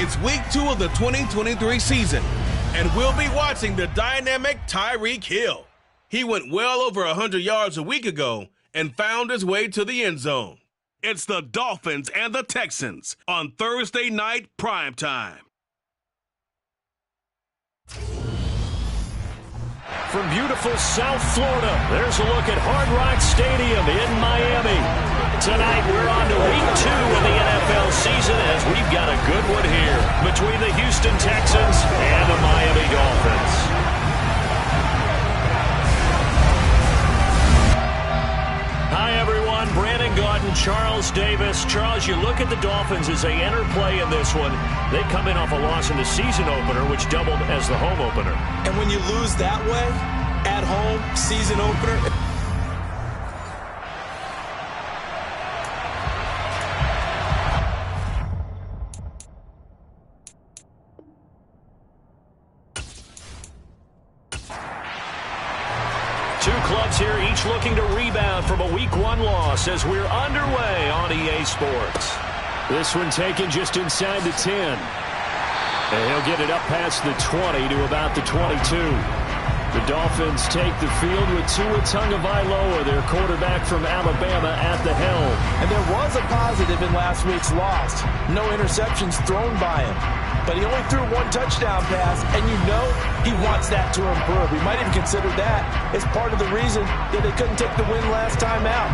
It's week 2 of the 2023 season, and we'll be watching the dynamic Tyreek Hill. He went well over 100 yards a week ago and found his way to the end zone. It's the Dolphins and the Texans on Thursday night primetime. From beautiful South Florida, there's a look at Hard Rock Stadium in Miami. Tonight, we're on to week 2 of the NFL season as we've got a good one here between the Houston Texans and the Miami Dolphins. Hi, everyone. Brandon Gaudin, Charles Davis. Charles, you look at the Dolphins as they enter play in this one. They come in off a loss in the season opener, which doubled as the home opener. And when you lose that way, at home, season opener... Two clubs here, each looking to rebound from a Week 1 loss as we're underway on EA Sports. This one taken just inside the 10. And he'll get it up past the 20 to about the 22. The Dolphins take the field with Tua Tagovailoa, their quarterback from Alabama, at the helm. And there was a positive in last week's loss. No interceptions thrown by him. But he only threw one touchdown pass, and you know he wants that to improve. We might even consider that as part of the reason that they couldn't take the win last time out.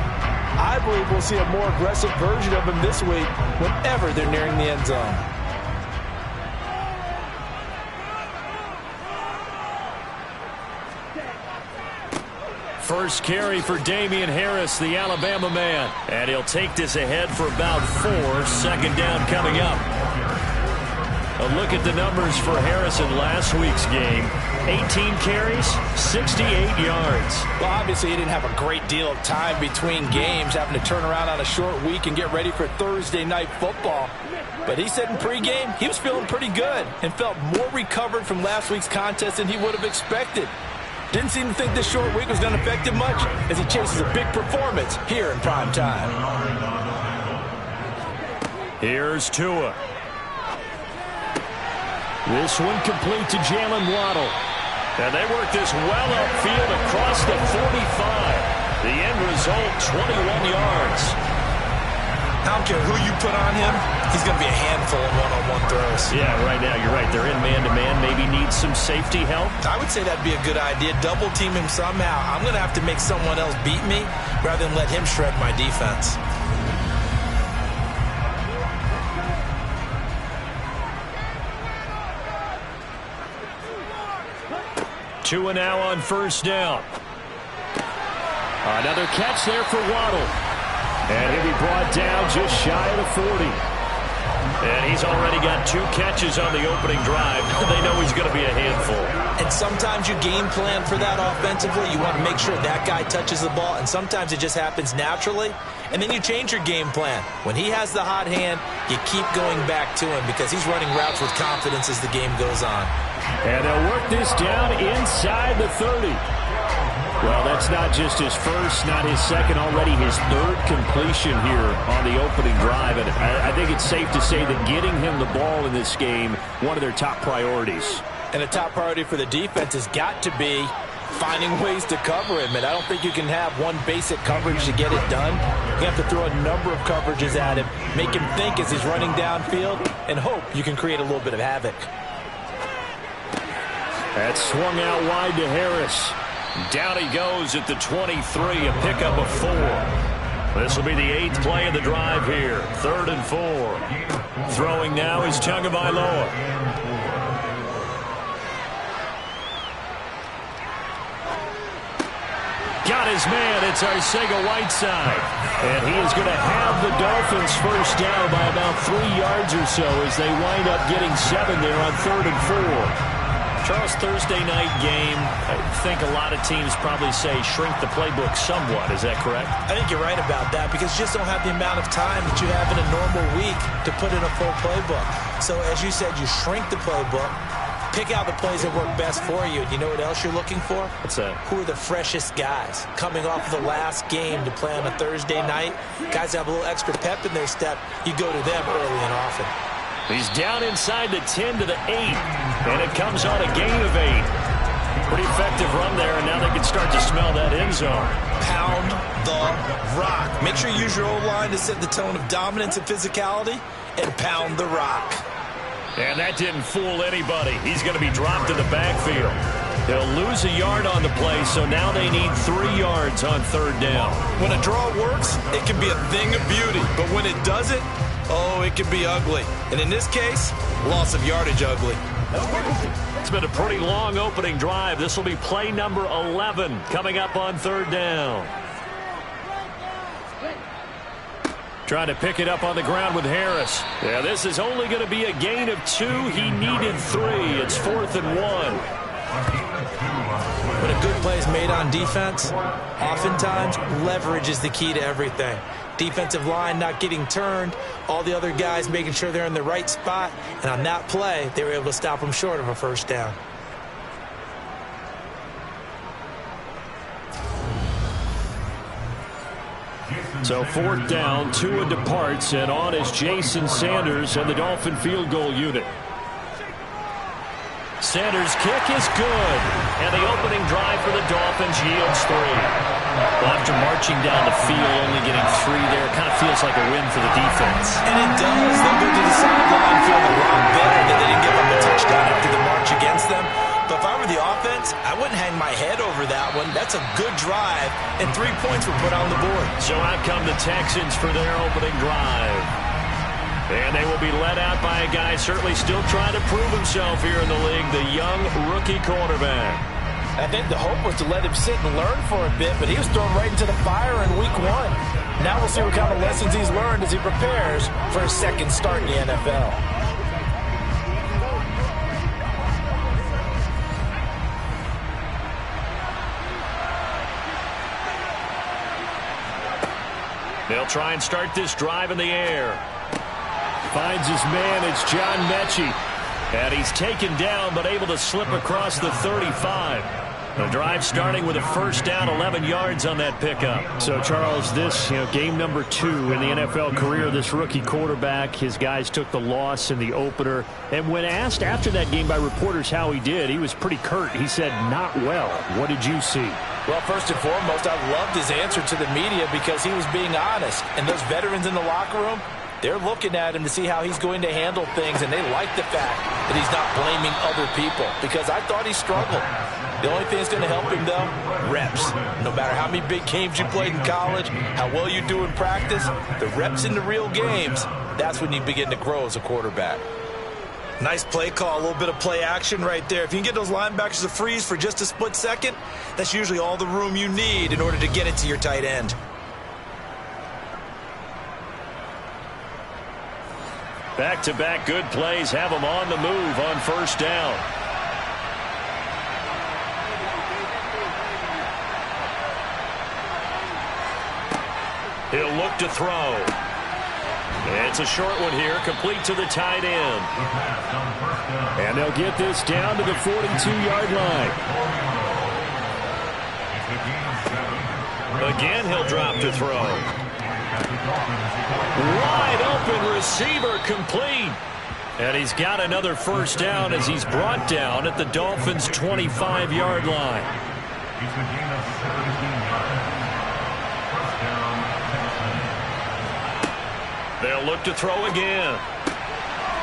I believe we'll see a more aggressive version of him this week whenever they're nearing the end zone. First carry for Damian Harris, the Alabama man. And he'll take this ahead for about 4. Second down coming up. A look at the numbers for Harris in last week's game. 18 carries, 68 yards. Well, obviously he didn't have a great deal of time between games, having to turn around on a short week and get ready for Thursday night football. But he said in pregame he was feeling pretty good and felt more recovered from last week's contest than he would have expected. Didn't seem to think this short week was going to affect him much as he chases a big performance here in prime time. Here's Tua. This one complete to Jalen Waddle. And they work this well upfield across the 45. The end result, 21 yards. I don't care who you put on him, he's going to be a handful of one-on-one throws. Yeah, right now, you're right. They're in man-to-man, maybe need some safety help. I would say that'd be a good idea. Double team him somehow. I'm going to have to make someone else beat me rather than let him shred my defense. Tua now on first down. Another catch there for Waddle. And he'll be brought down just shy of the 40. And he's already got 2 catches on the opening drive. They know he's going to be a handful. And sometimes you game plan for that offensively. You want to make sure that guy touches the ball. And sometimes it just happens naturally. And then you change your game plan. When he has the hot hand, you keep going back to him because he's running routes with confidence as the game goes on. And they'll work this down inside the 30. Well, that's not just his first, not his second, already his 3rd completion here on the opening drive. And I think it's safe to say that getting him the ball in this game, one of their top priorities. And a top priority for the defense has got to be finding ways to cover him. And I don't think you can have one basic coverage to get it done. You have to throw a number of coverages at him, make him think as he's running downfield, and hope you can create a little bit of havoc. That swung out wide to Harris. Down he goes at the 23, a pickup of 4. This will be the 8th play of the drive here. 3rd and 4. Throwing now is Tagovailoa. Got his man. It's Arcega-Whiteside. And he is going to have the Dolphins first down by about 3 yards or so as they wind up getting 7 there on 3rd and 4. Charles, Thursday night game, I think a lot of teams probably say shrink the playbook somewhat. Is that correct? I think you're right about that because you just don't have the amount of time that you have in a normal week to put in a full playbook. So as you said, you shrink the playbook, pick out the plays that work best for you. And you know what else you're looking for? What's that? Who are the freshest guys coming off of the last game to play on a Thursday night? Guys that have a little extra pep in their step, you go to them early and often. He's down inside the 10 to the 8, and it comes on a gain of 8. Pretty effective run there, and now they can start to smell that end zone. Pound the rock. Make sure you use your O-line to set the tone of dominance and physicality, and pound the rock. And that didn't fool anybody. He's going to be dropped in the backfield. He'll lose a yard on the play, so now they need 3 yards on 3rd down. When a draw works, it can be a thing of beauty. But when it doesn't, oh, it can be ugly. And in this case, loss of yardage ugly. It's been a pretty long opening drive. This will be play number 11 coming up on 3rd down. Trying to pick it up on the ground with Harris. Yeah, this is only going to be a gain of 2. He needed 3. It's 4th and 1. When a good play is made on defense, oftentimes leverage is the key to everything. Defensive line not getting turned, all the other guys making sure they're in the right spot, and on that play, they were able to stop them short of a 1st down. So 4th down, Tua departs, and on is Jason Sanders and the Dolphin field goal unit. Sanders' kick is good, and the opening drive for the Dolphins yields 3. Well, after marching down the field, only getting 3 there, it kind of feels like a win for the defense. And it does. They'll go to the sideline feeling a lot better that they didn't give up a touchdown after the march against them. But if I were the offense, I wouldn't hang my head over that one. That's a good drive, and 3 points were put on the board. So out come the Texans for their opening drive. And they will be led out by a guy certainly still trying to prove himself here in the league, the young rookie quarterback. I think the hope was to let him sit and learn for a bit, but he was thrown right into the fire in week 1. Now we'll see what kind of lessons he's learned as he prepares for his 2nd start in the NFL. They'll try and start this drive in the air. Finds his man, it's John Mechie. And he's taken down, but able to slip across the 35. The drive starting with a 1st down, 11 yards on that pickup. So, Charles, this, game number 2 in the NFL career, this rookie quarterback, his guys took the loss in the opener. And when asked after that game by reporters how he did, he was pretty curt. He said, not well. What did you see? Well, first and foremost, I loved his answer to the media because he was being honest. And those veterans in the locker room, they're looking at him to see how he's going to handle things, and they like the fact that he's not blaming other people because I thought he struggled. The only thing that's going to help him, though, reps. No matter how many big games you played in college, how well you do in practice, the reps in the real games, that's when you begin to grow as a quarterback. Nice play call, a little bit of play action right there. If you can get those linebackers to freeze for just a split second, that's usually all the room you need in order to get it to your tight end. Back-to-back good plays have him on the move on 1st down. He'll look to throw. It's a short one here, complete to the tight end. And they'll get this down to the 42-yard line. Again, he'll drop to throw. Wide open receiver complete. And he's got another 1st down as he's brought down at the Dolphins' 25-yard line. They'll look to throw again.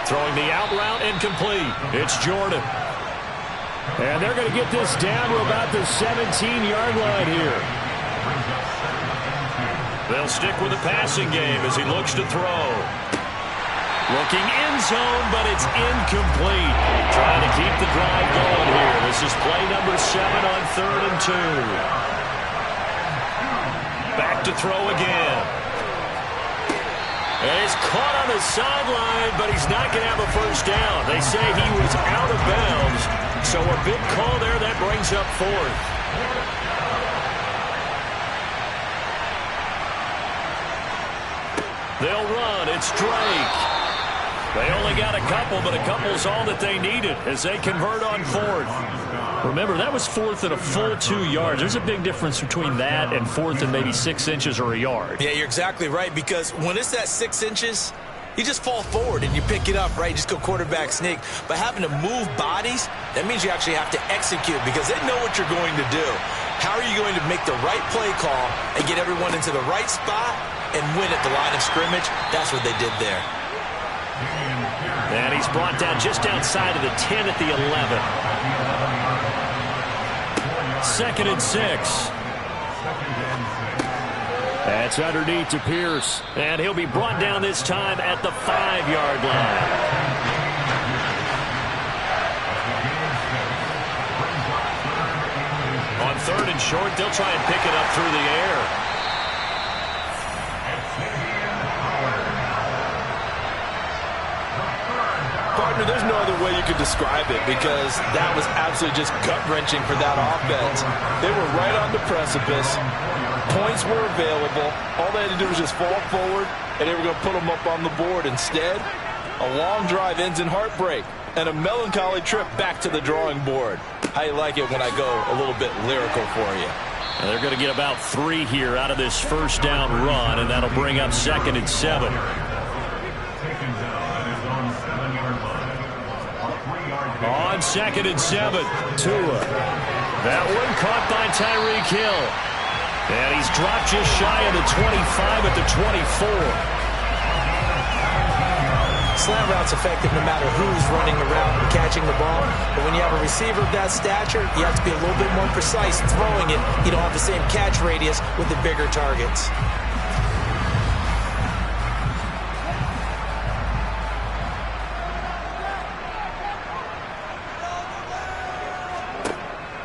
Throwing the out route incomplete. It's Jordan. And they're going to get this down to about the 17-yard line here. They'll stick with the passing game as he looks to throw. Looking end zone, but it's incomplete. Trying to keep the drive going here. This is play number 7 on 3rd and 2. Back to throw again. And he's caught on the sideline, but he's not going to have a 1st down. They say he was out of bounds. So a big call there that brings up 4th. They'll run. It's Drake. They only got a couple, but a couple's all that they needed as they convert on 4th. Remember, that was 4th and a full 2 yards. There's a big difference between that and 4th and maybe 6 inches or a yard. Yeah, you're exactly right, because when it's that 6 inches, You just fall forward and you pick it up, right? Just go quarterback sneak. But having to move bodies, that means you actually have to execute because they know what you're going to do. How are you going to make the right play call and get everyone into the right spot and win at the line of scrimmage? That's what they did there. And he's brought down just outside of the 10 at the 11. 2nd and 6. That's underneath to Pierce. And he'll be brought down this time at the 5-yard line. On 3rd and short, they'll try and pick it up through the air. Partner, there's no other way you could describe it because that was absolutely just gut-wrenching for that offense. They were right on the precipice. Points were available. All they had to do was just fall forward, and they were going to put them up on the board. Instead, a long drive ends in heartbreak and a melancholy trip back to the drawing board. How you like it when I go a little bit lyrical for you? And they're going to get about 3 here out of this first down run, and that'll bring up 2nd and 7. On 2nd and 7, Tua. That one caught by Tyreek Hill. And he's dropped just shy of the 25 at the 24. Slant route's effective no matter who's running around and catching the ball. But when you have a receiver of that stature, you have to be a little bit more precise throwing it. You don't have the same catch radius with the bigger targets.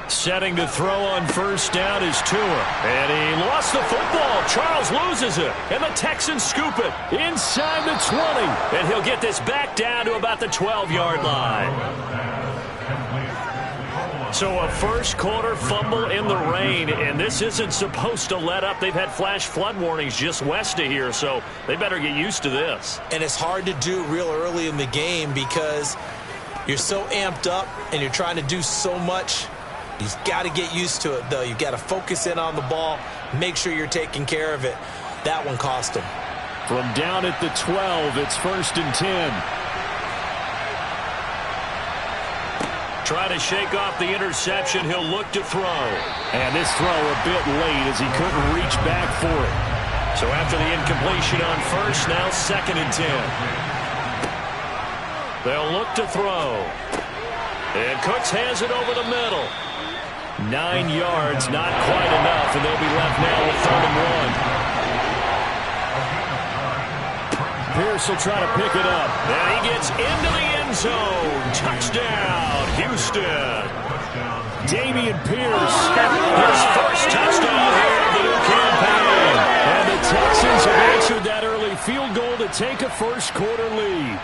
Setting to throw on first down is Tua. And he lost the football. Charles loses it. And the Texans scoop it inside the 20. And he'll get this back down to about the 12-yard line. So a first quarter fumble in the rain. And this isn't supposed to let up. They've had flash flood warnings just west of here. So they better get used to this. And it's hard to do real early in the game because you're so amped up and you're trying to do so much. You've got to get used to it, though. You've got to focus in on the ball, make sure you're taking care of it. That one cost him. From down at the 12, it's 1st and 10. Try to shake off the interception. He'll look to throw. And this throw a bit late as he couldn't reach back for it. So after the incompletion on first, now 2nd and 10. They'll look to throw. And Cooks has it over the middle. 9 yards, not quite enough, and they'll be left now with 3rd and 1. Pierce will try to pick it up. And he gets into the end zone. Touchdown, Houston. Damian Pierce, his first touchdown here of the new campaign. And the Texans have answered that early field goal to take a first quarter lead.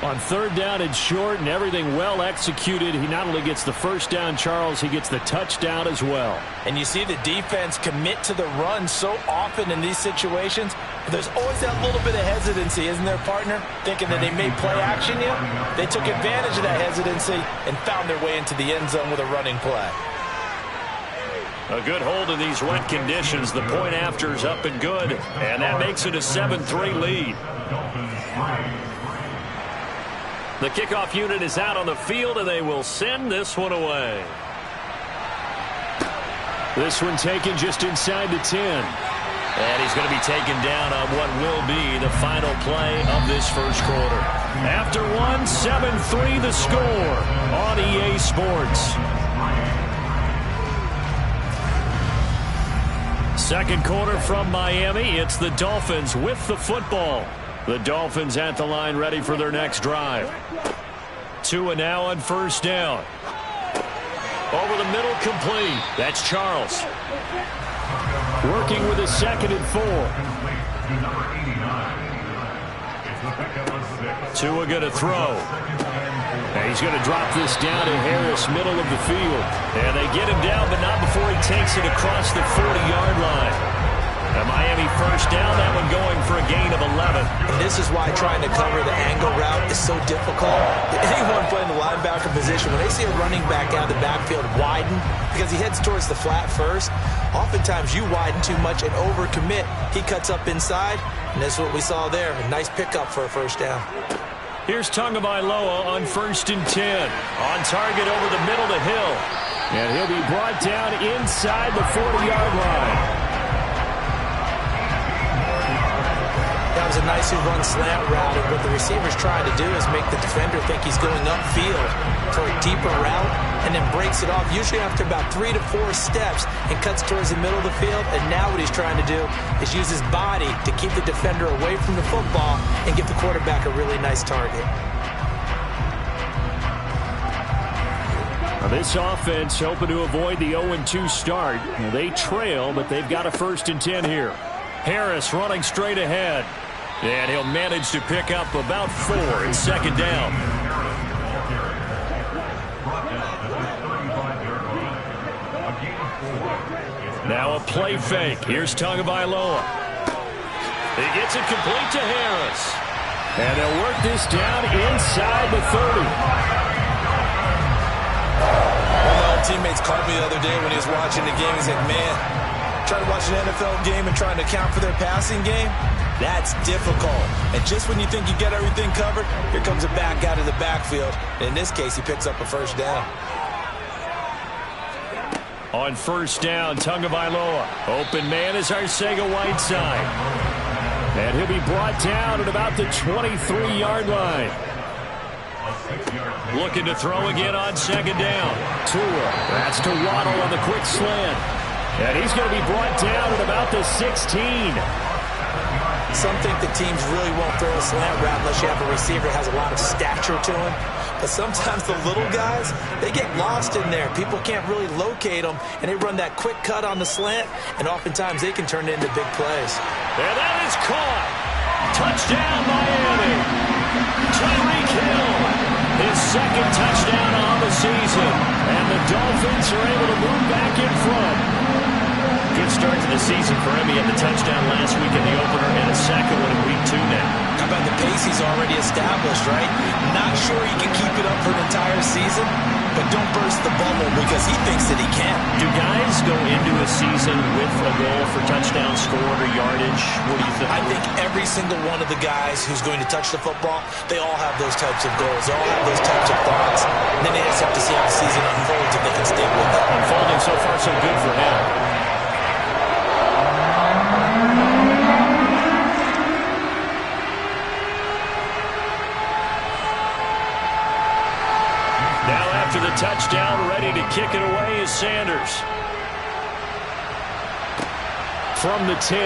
On 3rd down and short and everything well executed, he not only gets the first down, Charles, he gets the touchdown as well. And you see the defense commit to the run so often in these situations. But there's always that little bit of hesitancy, isn't there, partner? Thinking that they may play action you. They took advantage of that hesitancy and found their way into the end zone with a running play. A good hold in these wet conditions. The point after is up and good. And that makes it a 7-3 lead. The kickoff unit is out on the field, and they will send this one away. This one taken just inside the 10. And he's going to be taken down on what will be the final play of this first quarter. After one, 7-3 the score on EA Sports. Second quarter from Miami. It's the Dolphins with the football. The Dolphins at the line ready for their next drive. Tua now on first down. Over the middle, complete. That's Charles. Working with a 2nd and 4. Tua going to throw. And he's going to drop this down to Harris, middle of the field. And they get him down, but not before he takes it across the 40-yard line. A Miami first down, that one going for a gain of 11. And this is why trying to cover the angle route is so difficult. Anyone playing the linebacker position, when they see a running back out of the backfield widen, because he heads towards the flat first, oftentimes you widen too much and overcommit. He cuts up inside, and that's what we saw there. A nice pickup for a first down. Here's Tagovailoa on 1st and 10. On target over the middle to Hill. And he'll be brought down inside the 40-yard line. That was a nicely run slant route, and what the receiver's trying to do is make the defender think he's going upfield for a deeper route, and then breaks it off, usually after about 3 to 4 steps, and cuts towards the middle of the field. And now what he's trying to do is use his body to keep the defender away from the football and give the quarterback a really nice target. Now this offense hoping to avoid the 0-2 start. Well, they trail, but they've got a 1st and 10 here. Harris running straight ahead. And he'll manage to pick up about 4 in 2nd down. Now a play fake. Here's Tagovailoa. He gets it complete to Harris. And they'll work this down inside the 30. One of my old teammates called me the other day when he was watching the game. He said, man, trying to watch an NFL game and trying to account for their passing game, that's difficult. And just when you think you get everything covered, here comes a back out of the backfield. And in this case, he picks up a first down. On 1st down, Tagovailoa. Open man is Arcega-Whiteside. And he'll be brought down at about the 23-yard line. Looking to throw again on 2nd down. Tua. That's to Waddle on the quick slant. And he's going to be brought down at about the 16. Some think the teams really won't throw a slant route unless you have a receiver that has a lot of stature to him. But sometimes the little guys, they get lost in there. People can't really locate them, and they run that quick cut on the slant, and oftentimes they can turn it into big plays. And that is caught. Touchdown, Miami. Tyreek Hill, his 2nd touchdown on the season. And the Dolphins are able to move back in front. Good start to the season for him. He had the touchdown last week in the opener and a 2nd one in week 2 now. How about the pace he's already established, right? Not sure he can keep it up for an entire season, but don't burst the bubble because he thinks that he can. Do guys go into a season with a goal for touchdown scored or yardage? What do you think? I think every single one of the guys who's going to touch the football, they all have those types of goals. They all have those types of thoughts. And then they just have to see how the season unfolds if they can stay with it. Unfolding so far so good for him. To the touchdown, ready to kick it away is Sanders. From the 10.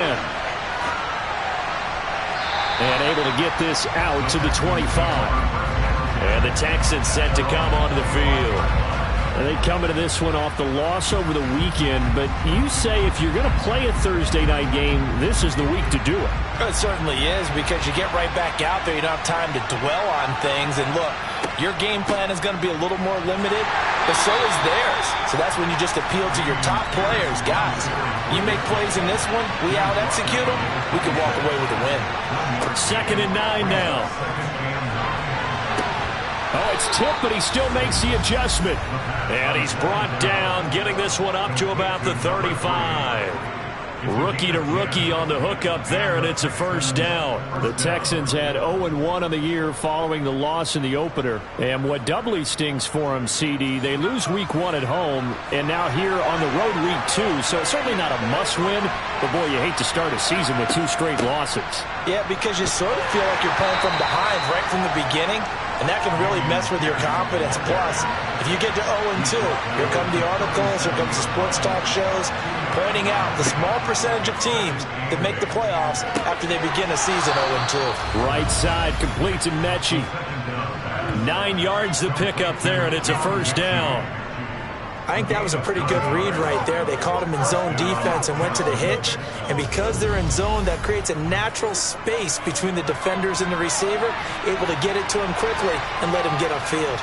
And able to get this out to the 25. And the Texans set to come onto the field. And they come into this one off the loss over the weekend, but you say if you're going to play a Thursday night game, this is the week to do it. It certainly is, because you get right back out there. You don't have time to dwell on things. And look, your game plan is going to be a little more limited, but so is theirs. So that's when you just appeal to your top players. Guys, you make plays in this one, we out-execute them, we can walk away with a win. 2nd and 9 now. Oh, it's tipped, but he still makes the adjustment. And he's brought down, getting this one up to about the 35. Rookie to rookie on the hook up there, and it's a first down. The Texans had 0-1 on the year following the loss in the opener. And what doubly stings for them, CD, they lose week 1 at home, and now here on the road week 2. So it's certainly not a must-win, but boy, you hate to start a season with 2 straight losses. Yeah, because you sort of feel like you're playing from behind right from the beginning, and that can really mess with your confidence. Plus, if you get to 0-2, here come the articles, here comes the sports talk shows, pointing out the small percentage of teams that make the playoffs after they begin a season 0-2. Right side, complete to Mechie. 9 yards the pickup there, and it's a first down. I think that was a pretty good read right there. They caught him in zone defense and went to the hitch. And because they're in zone, that creates a natural space between the defenders and the receiver, able to get it to him quickly and let him get upfield.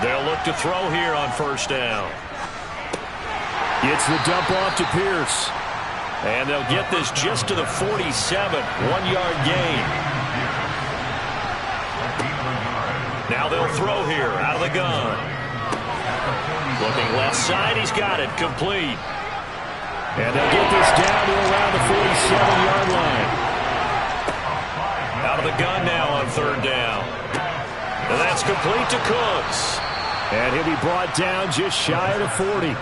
They'll look to throw here on first down. Gets the dump off to Pierce. And they'll get this just to the 47. 1-yard gain. Now they'll throw here out of the gun. Looking left side. He's got it. Complete. And they'll get this down to around the 47-yard line. Out of the gun now on third down. And that's complete to Cooks. And he'll be brought down just shy of the 40.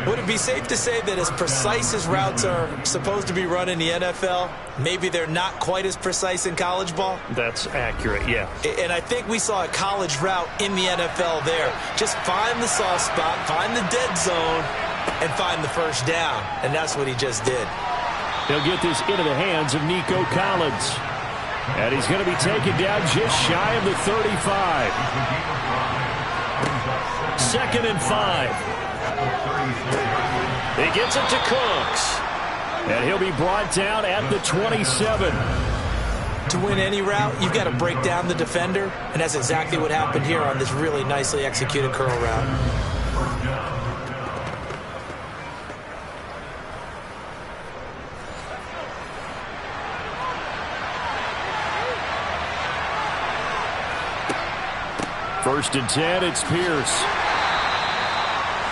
Would it be safe to say that as precise as routes are supposed to be run in the NFL, maybe they're not quite as precise in college ball? That's accurate, yeah. And I think we saw a college route in the NFL there. Just find the soft spot, find the dead zone, and find the first down. And that's what he just did. They'll get this into the hands of Nico Collins. And he's going to be taken down just shy of the 35. 2nd and 5. He gets it to Cooks. And he'll be brought down at the 27. To win any route, you've got to break down the defender. And that's exactly what happened here on this really nicely executed curl route. First and 10, it's Pierce.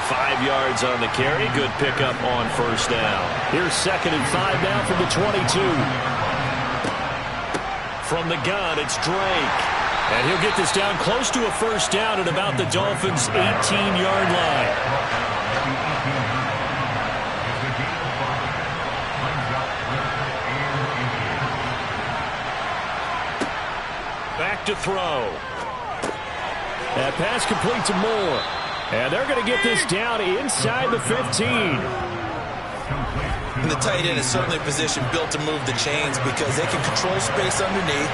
5 yards on the carry. Good pickup on first down. Here's 2nd and 5 now from the 22. From the gun, it's Drake. And he'll get this down close to a first down at about the Dolphins' 18-yard line. Back to throw. That pass complete to Moore. And they're going to get this down inside the 15. And the tight end is certainly a position built to move the chains because they can control space underneath.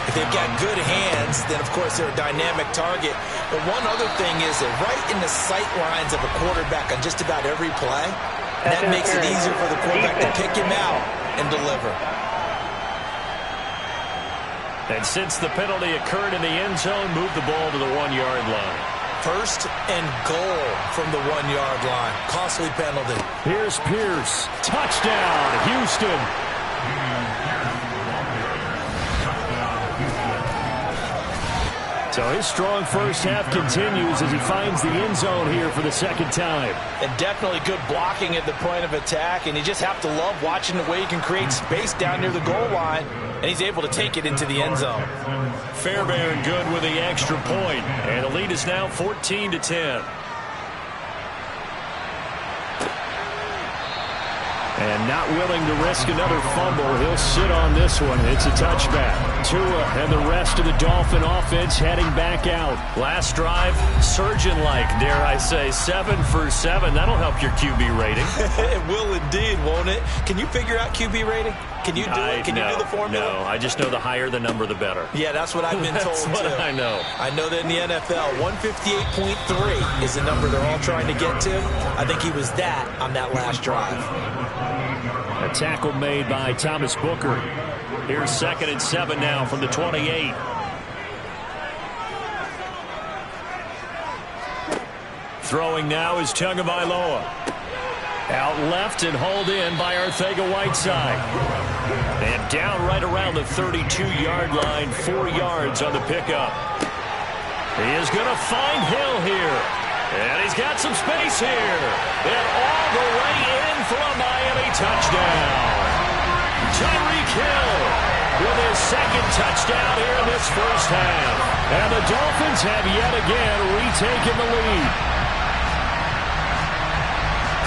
If they've got good hands, then, of course, they're a dynamic target. But one other thing is that right in the sight lines of a quarterback on just about every play, that makes it easier for the quarterback to pick him out and deliver. And since the penalty occurred in the end zone, move the ball to the 1-yard line. 1st and goal from the 1-yard line. Costly penalty. Here's Pierce. Touchdown, Houston. So his strong first half continues as he finds the end zone here for the 2nd time. And definitely good blocking at the point of attack. And you just have to love watching the way he can create space down near the goal line. And he's able to take it into the end zone. Fairbairn good with the extra point. And the lead is now 14-10. And not willing to risk another fumble. He'll sit on this one. It's a touchback. Tua and the rest of the Dolphin offense heading back out. Last drive, surgeon-like, dare I say, 7 for 7. That'll help your QB rating. It will indeed, won't it? Can you figure out QB rating? Can you do it? Can you do the formula? No, I just know the higher the number, the better. Yeah, that's what I've been told, That's what I know. I know that in the NFL, 158.3 is the number they're all trying to get to. I think he was that on that last drive. A tackle made by Thomas Booker. Here's 2nd and 7 now from the 28. Throwing now is Tagovailoa. Out left and hauled in by Arcega-Whiteside. And down right around the 32-yard line, 4 yards on the pickup. He is going to find Hill here. And he's got some space here. And all the way in for a Miami touchdown. Tyreek Hill with his 2nd touchdown here in this first half. And the Dolphins have yet again retaken the lead.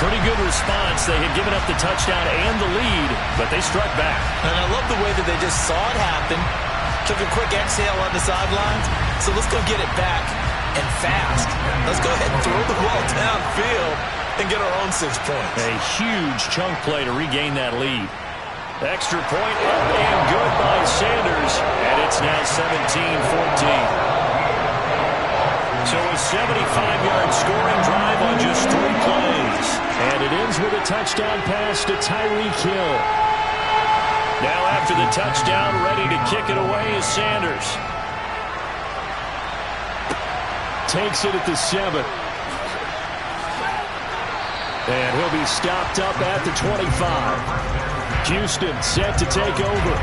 Pretty good response. They had given up the touchdown and the lead, but they struck back. And I love the way that they just saw it happen. Took a quick exhale on the sidelines. So let's go get it back. And fast. Let's go ahead and throw the ball downfield and get our own 6 points. A huge chunk play to regain that lead. Extra point up and good by Sanders. And it's now 17-14. So a 75-yard scoring drive on just 3 plays. And it ends with a touchdown pass to Tyreek Hill. Now after the touchdown, ready to kick it away is Sanders. takes it at the 7. And he'll be stopped up at the 25. Houston set to take over.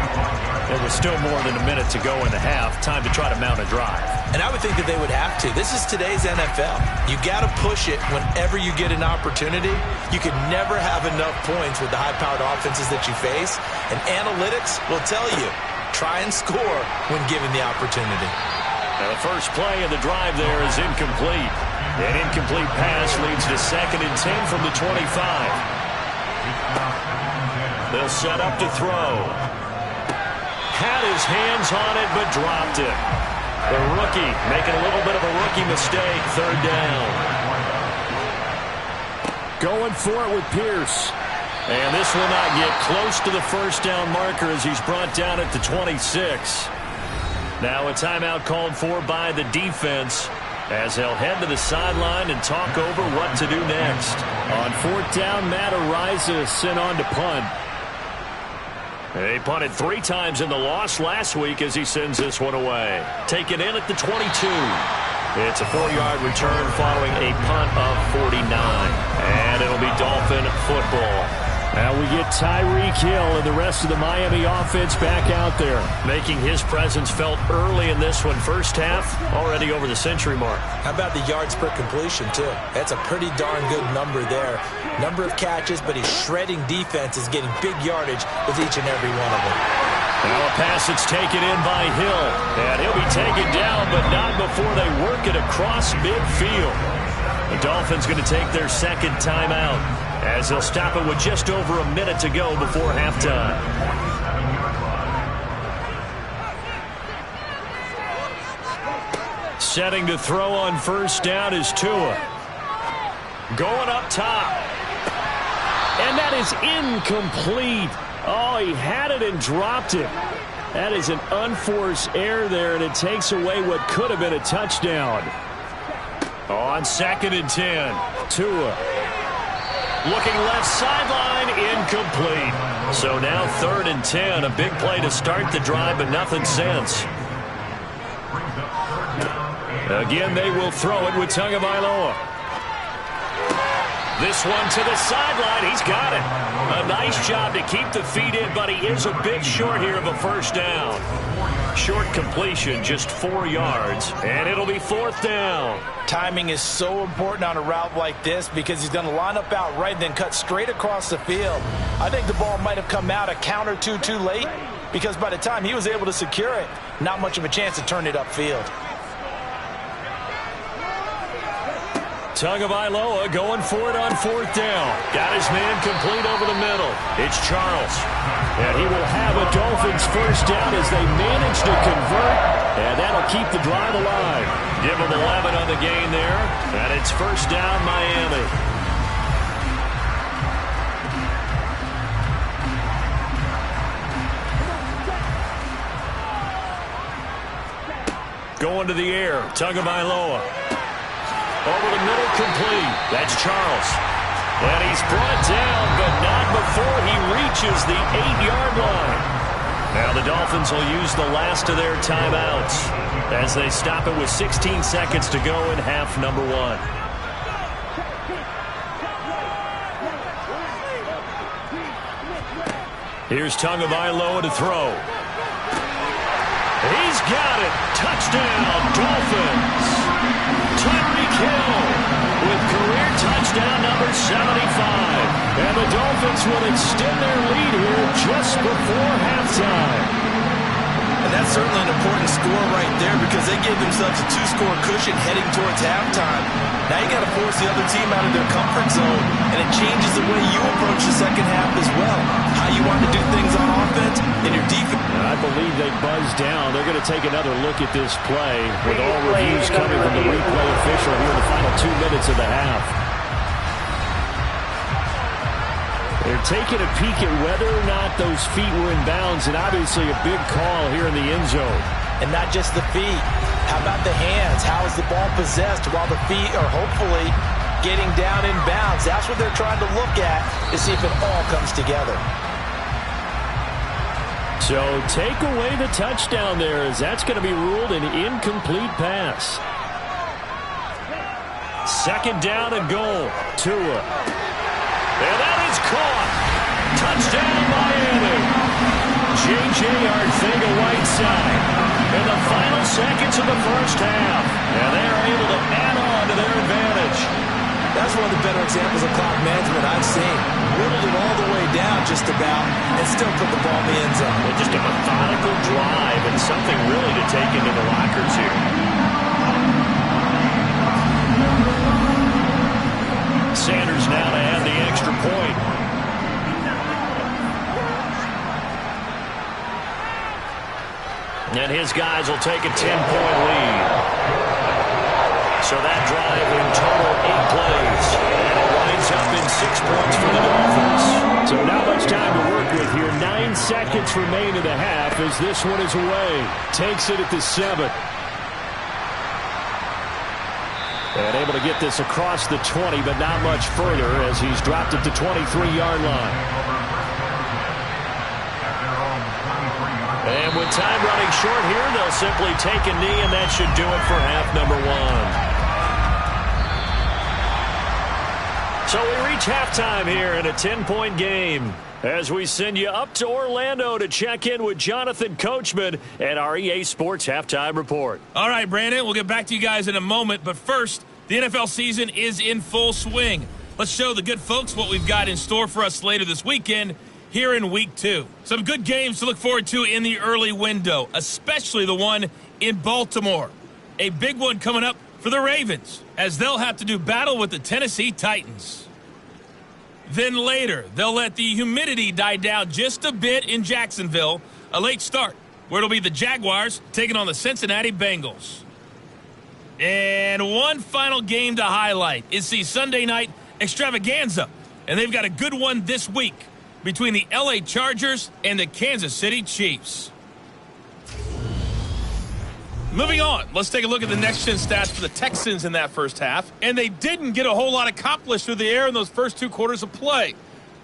There was still more than a minute to go in the half. Time to try to mount a drive. And I would think that they would have to. This is today's NFL. You got to push it whenever you get an opportunity. You can never have enough points with the high-powered offenses that you face. And analytics will tell you, try and score when given the opportunity. Now the first play of the drive there is incomplete. An incomplete pass leads to 2nd and 10 from the 25. They'll set up to throw. Had his hands on it, but dropped it. The rookie making a little bit of a rookie mistake. 3rd down. Going for it with Pierce. And this will not get close to the first down marker as he's brought down at the 26. Now a timeout called for by the defense as they'll head to the sideline and talk over what to do next. On 4th down, Matt Ariza sent on to punt. They punted 3 times in the loss last week as he sends this one away. Taken in at the 22. It's a 4-yard return following a punt of 49. And it'll be Dolphin football. Now we get Tyreek Hill and the rest of the Miami offense back out there. Making his presence felt early in this one. First half, already over the century mark. How about the yards per completion, too? That's a pretty darn good number there. Number of catches, but his shredding defense is getting big yardage with each and every one of them. Now a pass that's taken in by Hill. And he'll be taken down, but not before they work it across midfield. The Dolphins going to take their 2nd timeout as they'll stop it with just over a minute to go before halftime. Setting to throw on 1st down is Tua. Going up top. And that is incomplete. Oh, he had it and dropped it. That is an unforced error there, and it takes away what could have been a touchdown. On 2nd and 10, Tua. Looking left sideline, incomplete. So now 3rd and 10, a big play to start the drive, but nothing since. Again, they will throw it with Tagovailoa. This one to the sideline. He's got it. A nice job to keep the feet in, but he is a bit short here of a 1st down. Short completion, just 4 yards, and it'll be 4th down. Timing is so important on a route like this because he's going to line up out right and then cut straight across the field. I think the ball might have come out a count or two too late because by the time he was able to secure it, not much of a chance to turn it upfield. Tagovailoa going for it on 4th down. Got his man complete over the middle. It's Charles. And he will have a Dolphins 1st down as they manage to convert. And that'll keep the drive alive. Give them 11 on the gain there. And it's 1st down, Miami. Going to the air. Tagovailoa. Over the middle, complete. That's Charles. And he's brought down, but not before he reaches the 8-yard line. Now the Dolphins will use the last of their timeouts as they stop it with 16 seconds to go in half number 1. Here's Tagovailoa to throw. He's got it. Touchdown, Dolphins. Tyreek Hill with career touchdown number 75. And the Dolphins will extend their lead here just before halftime. And that's certainly an important score right there because they gave themselves a 2-score cushion heading towards halftime. Now you got to force the other team out of their comfort zone, and it changes the way you approach the second half as well. How you want to do things on offense and your defense. I believe they buzzed down. They're going to take another look at this play with all reviews coming from the replay official here in the final 2 minutes of the half. They're taking a peek at whether or not those feet were in bounds, and obviously a big call here in the end zone. And not just the feet. How about the hands? How is the ball possessed while the feet are hopefully getting down in bounds? That's what they're trying to look at to see if it all comes together. So take away the touchdown there as that's going to be ruled an incomplete pass. second down and goal. Tua. And that is caught. Touchdown, Miami. J.J. Arcega-Whiteside in the final seconds of the first half. And they are able to add on to their advantage. That's one of the better examples of clock management I've seen. Whittled it all the way down just about and still put the ball in the end zone. Well, just a methodical drive and something really to take into the lockers here. Sanders now to add the extra point. And his guys will take a 10-point lead. So that drive in total 8 plays. And it winds up in 6 points for the Dolphins. So not much time to work with here. 9 seconds remain in the half as this one is away. Takes it at the 7. And able to get this across the 20, but not much further as he's dropped it to 23-yard line. And with time running short here, they'll simply take a knee, and that should do it for half number 1. So we reach halftime here in a 10-point game as we send you up to Orlando to check in with Jonathan Coachman at our EA Sports Halftime Report. All right, Brandon, we'll get back to you guys in a moment, but first, the NFL season is in full swing. Let's show the good folks what we've got in store for us later this weekend here in Week 2. Some good games to look forward to in the early window, especially the one in Baltimore. A big one coming up for the Ravens, as they'll have to do battle with the Tennessee Titans. Then later, they'll let the humidity die down just a bit in Jacksonville. A late start, where it'll be the Jaguars taking on the Cincinnati Bengals. And one final game to highlight is the Sunday night extravaganza. And they've got a good one this week between the LA Chargers and the Kansas City Chiefs. Moving on, let's take a look at the next-gen stats for the Texans in that first half. And they didn't get a whole lot accomplished through the air in those first 2 quarters of play.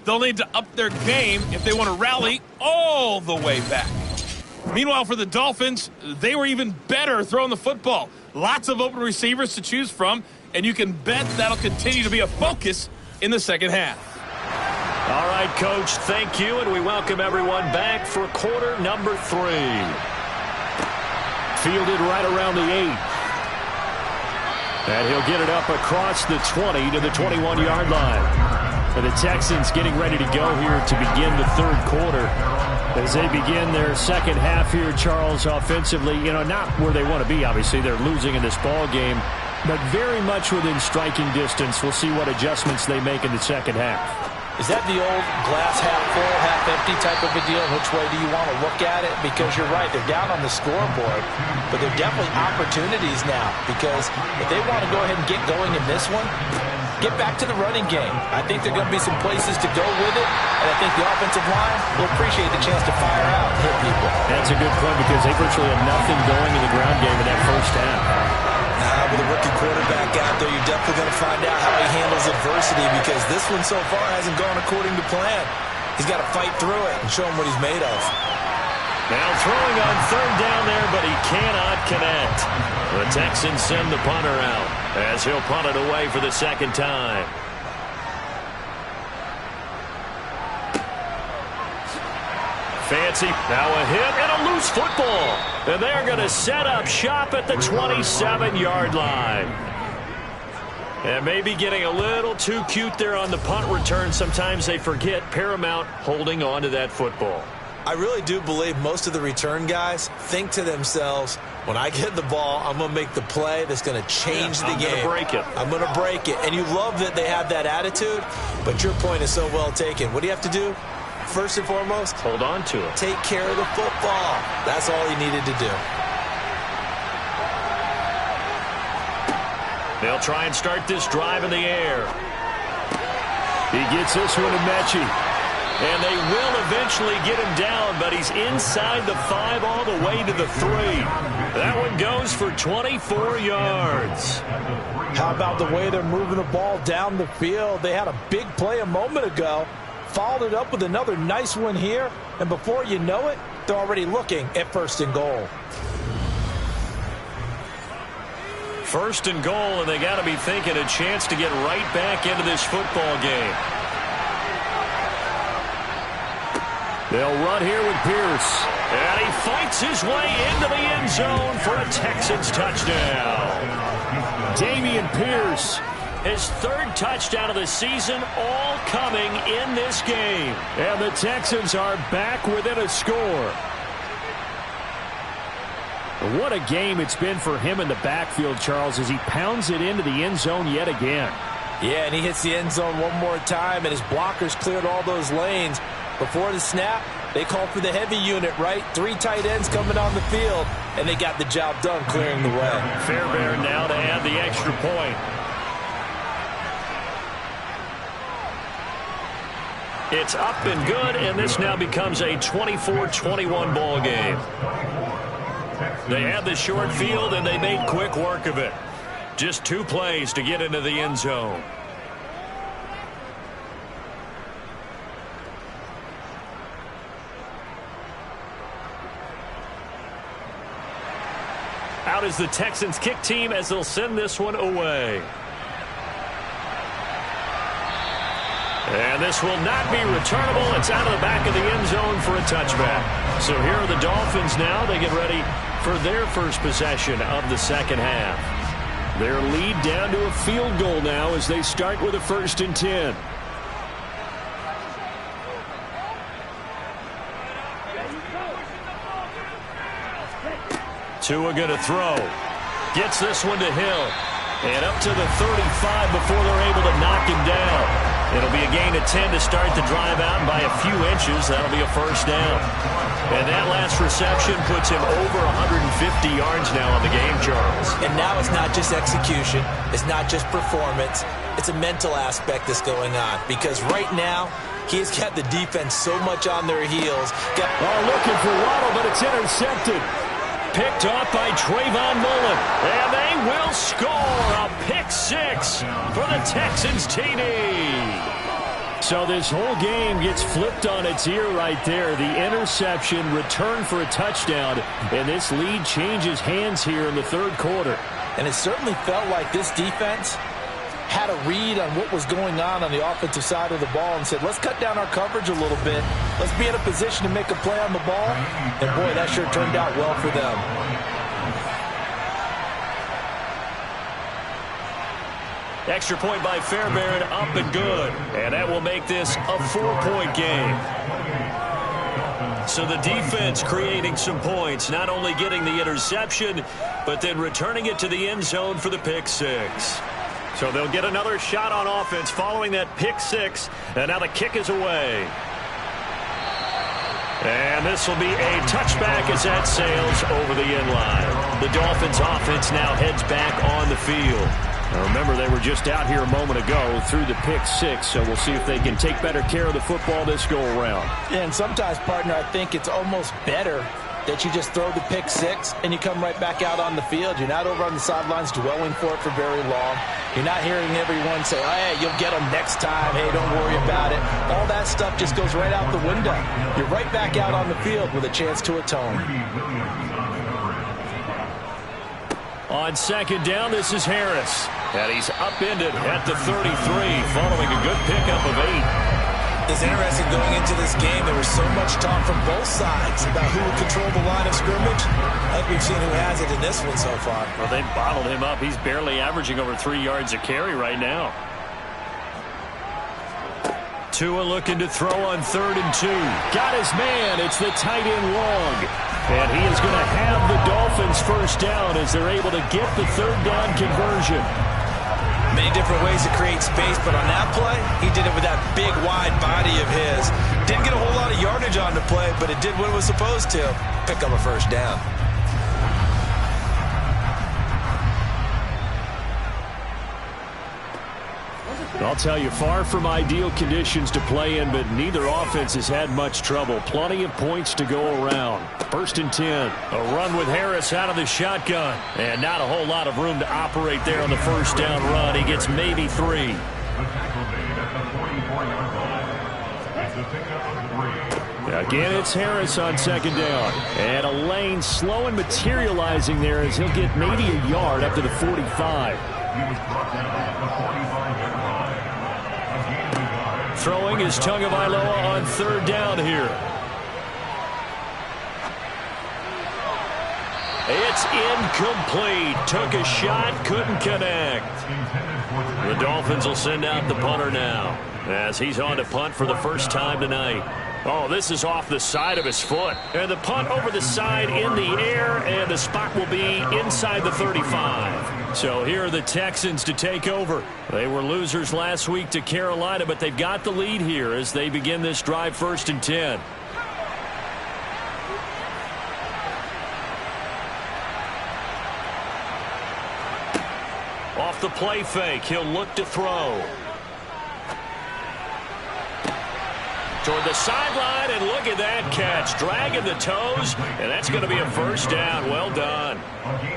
They'll need to up their game if they want to rally all the way back. Meanwhile, for the Dolphins, they were even better throwing the football. Lots of open receivers to choose from, and you can bet that'll continue to be a focus in the second half. All right, Coach, thank you, and we welcome everyone back for quarter number 3. Fielded right around the 8. And he'll get it up across the 20 to the 21-yard line. For the Texans getting ready to go here to begin the third quarter. As they begin their second half here, Charles, offensively, not where they want to be, obviously. They're losing in this ball game, but very much within striking distance. We'll see what adjustments they make in the second half. Is that the old glass half full, half empty type of a deal? Which way do you want to look at it? Because you're right, they're down on the scoreboard, but they're definitely opportunities now. Because if they want to go ahead and get going in this one, get back to the running game. I think there are going to be some places to go with it, and I think the offensive line will appreciate the chance to fire out and hit people. That's a good point because they virtually had nothing going in the ground game in that first half. With a rookie quarterback out there, you're definitely going to find out how he handles adversity because this one so far hasn't gone according to plan. He's got to fight through it and show him what he's made of. Now throwing on third down there, but he cannot connect. The Texans send the punter out as he'll punt it away for the second time. Fancy, now a hit and a loose football. And they're going to set up shop at the 27-yard line. And maybe getting a little too cute there on the punt return. Sometimes they forget paramount holding on to that football. I really do believe most of the return guys think to themselves, when I get the ball, I'm going to make the play that's going to change the game. I'm going to break it. I'm going to break it. And you love that they have that attitude, but your point is so well taken. What do you have to do? First and foremost, hold on to it. Take care of the football. That's all he needed to do. They'll try and start this drive in the air. He gets this one to Mechie. And they will eventually get him down, but he's inside the 5 all the way to the 3. That one goes for 24 yards. How about the way they're moving the ball down the field? They had a big play a moment ago. Followed it up with another nice one here, and before you know it, they're already looking at first and goal. First and goal, and they got to be thinking a chance to get right back into this football game. They'll run here with Pierce. And he fights his way into the end zone for a Texans touchdown. Dameon Pierce, his third touchdown of the season, all coming in this game. And the Texans are back within a score. What a game it's been for him in the backfield, Charles, as he pounds it into the end zone yet again. Yeah, and he hits the end zone one more time, and his blockers cleared all those lanes. Before the snap, they called for the heavy unit, right? 3 tight ends coming on the field, and they got the job done clearing the way. Fairbairn now to add the extra point. It's up and good, and this now becomes a 24-21 ball game. They had the short field, and they made quick work of it. Just 2 plays to get into the end zone. Out is the Texans kick team as they'll send this one away. And this will not be returnable. It's out of the back of the end zone for a touchback. So here are the Dolphins now. They get ready for their first possession of the second half. Their lead down to a field goal now as they start with a 1st and 10. Tua going to throw. Gets this one to Hill. And up to the 35 before they're able to knock him down. It'll be a gain of 10 to start the drive out, and by a few inches, that'll be a 1st down. And that last reception puts him over 150 yards now on the game, Charles. And now it's not just execution. It's not just performance. It's a mental aspect that's going on. Because right now, he's got the defense so much on their heels. Looking for Waddle, but it's intercepted. Picked off by Trayvon Mullen. And they will score a pick-6 for the Texans TD. So this whole game gets flipped on its ear right there. The interception, return for a touchdown, and this lead changes hands here in the 3rd quarter. And it certainly felt like this defense had a read on what was going on the offensive side of the ball and said, let's cut down our coverage a little bit. Let's be in a position to make a play on the ball. And, boy, that sure turned out well for them. Extra point by Fairbairn, up and good. And that will make this a 4-point game. So the defense creating some points, not only getting the interception, but then returning it to the end zone for the pick-6. So they'll get another shot on offense following that pick-6, and now the kick is away. And this will be a touchback as that sails over the end line. The Dolphins offense now heads back on the field. Now remember, they were just out here a moment ago through the pick-6, so we'll see if they can take better care of the football this go-around. Yeah, and sometimes, partner, I think it's almost better that you just throw the pick-6 and you come right back out on the field. You're not over on the sidelines dwelling for it for very long. You're not hearing everyone say, oh, hey, you'll get them next time. Hey, don't worry about it. All that stuff just goes right out the window. You're right back out on the field with a chance to atone. On 2nd down, this is Harris. And he's upended at the 33 following a good pickup of 8. It's interesting going into this game. There was so much talk from both sides about who would control the line of scrimmage. I think we've seen who has it in this one so far. Well, they bottled him up. He's barely averaging over 3 yards a carry right now. Tua looking to throw on 3rd and 2. Got his man. It's the tight end Long. And he is going to have the Dolphins 1st down as they're able to get the 3rd down conversion. Many different ways to create space, but on that play, he did it with that big, wide body of his. Didn't get a whole lot of yardage on the play, but it did what it was supposed to. Pick up a 1st down. I'll tell you, far from ideal conditions to play in, but neither offense has had much trouble. Plenty of points to go around. 1st and 10. A run with Harris out of the shotgun. And not a whole lot of room to operate there on the 1st down run. He gets maybe 3. Again, it's Harris on second down. And a lane slow and materializing there as he'll get maybe a yard up to the 45. Throwing is Tagovailoa on third down here. It's incomplete. Took a shot, couldn't connect. The Dolphins will send out the punter now as he's on to punt for the first time tonight. Oh, this is off the side of his foot. And the punt over the side in the air, and the spot will be inside the 35. So here are the Texans to take over. They were losers last week to Carolina, but they've got the lead here as they begin this drive 1st and 10. Off the play fake, he'll look to throw. Toward the sideline, and look at that catch. Dragging the toes, and that's going to be a first down. Well done.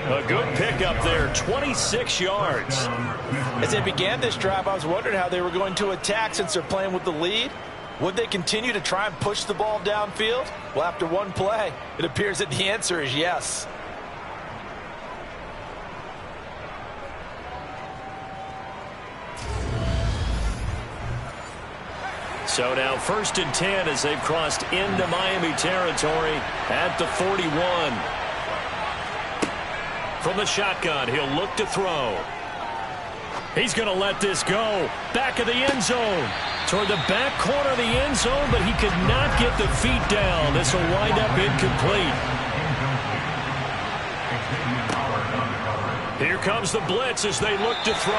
A good pickup there, 26 yards. As they began this drive, I was wondering how they were going to attack since they're playing with the lead. Would they continue to try and push the ball downfield? Well, after one play, it appears that the answer is yes. So now 1st and 10 as they've crossed into Miami territory at the 41. From the shotgun, he'll look to throw. He's going to let this go. Back of the end zone. Toward the back corner of the end zone, but he could not get the feet down. This will wind up incomplete. Here comes the blitz as they look to throw.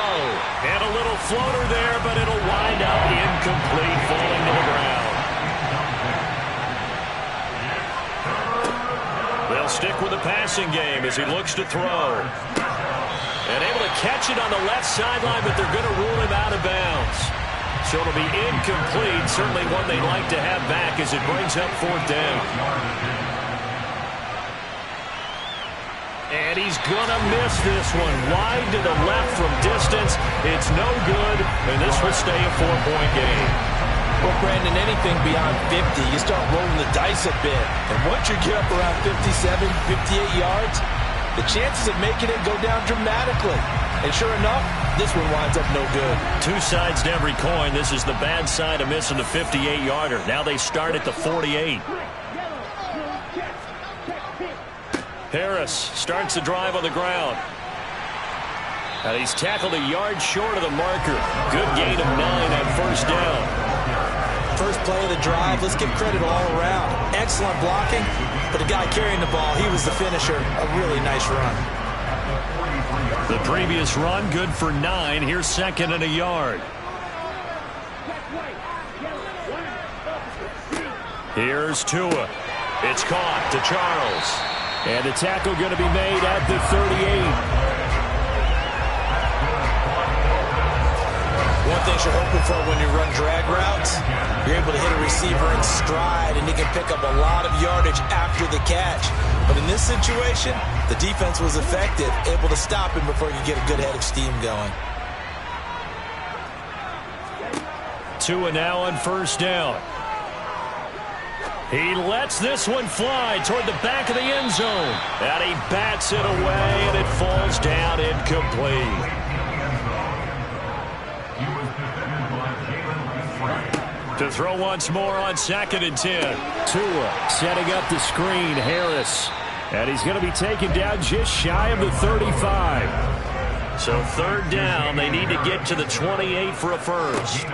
And a little floater there, but it'll wind up incomplete, falling to the ground. They'll stick with the passing game as he looks to throw. And able to catch it on the left sideline, but they're going to rule him out of bounds. So it'll be incomplete, certainly one they'd like to have back as it brings up 4th down. And he's going to miss this one. Wide to the left from distance. It's no good, and this will stay a 4-point game. Well, Brandon, anything beyond 50, you start rolling the dice a bit. And once you get up around 57, 58 yards, the chances of making it go down dramatically. And sure enough, this one winds up no good. Two sides to every coin. This is the bad side of missing the 58-yarder. Now they start at the 48. Harris starts the drive on the ground. And he's tackled a yard short of the marker. Good gain of 9 on 1st down. First play of the drive, let's give credit all around. Excellent blocking, but the guy carrying the ball, he was the finisher. A really nice run. The previous run, good for 9. Here's 2nd and a yard. Here's Tua. It's caught to Charles. And the tackle going to be made at the 38. One thing you're hoping for when you run drag routes, you're able to hit a receiver in stride, and he can pick up a lot of yardage after the catch. But in this situation, the defense was effective, able to stop him before he could get a good head of steam going. Tua now on 1st down. He lets this one fly toward the back of the end zone. And he bats it away, and it falls down incomplete. To throw once more on 2nd and 10. Tua setting up the screen. Harris. And he's going to be taken down just shy of the 35. So 3rd down. They need to get to the 28 for a first.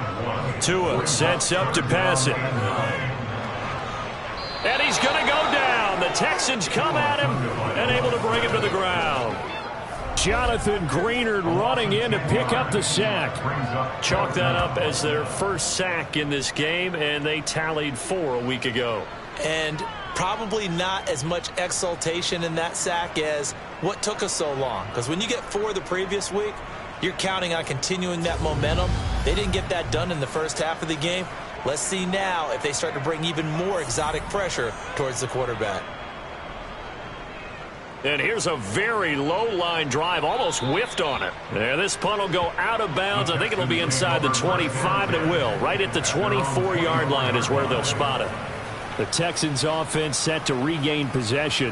Tua sets up to pass it. And he's going to go down. The Texans come at him and able to bring him to the ground. Jonathan Greenard running in to pick up the sack. Chalk that up as their first sack in this game, and they tallied 4 a week ago. And probably not as much exultation in that sack as what took us so long. Because when you get 4 the previous week, you're counting on continuing that momentum. They didn't get that done in the first half of the game. Let's see now if they start to bring even more exotic pressure towards the quarterback. And here's a very low-line drive, almost whiffed on it. And this punt will go out of bounds. I think it'll be inside the 25, and it will. Right at the 24-yard line is where they'll spot it. The Texans offense set to regain possession.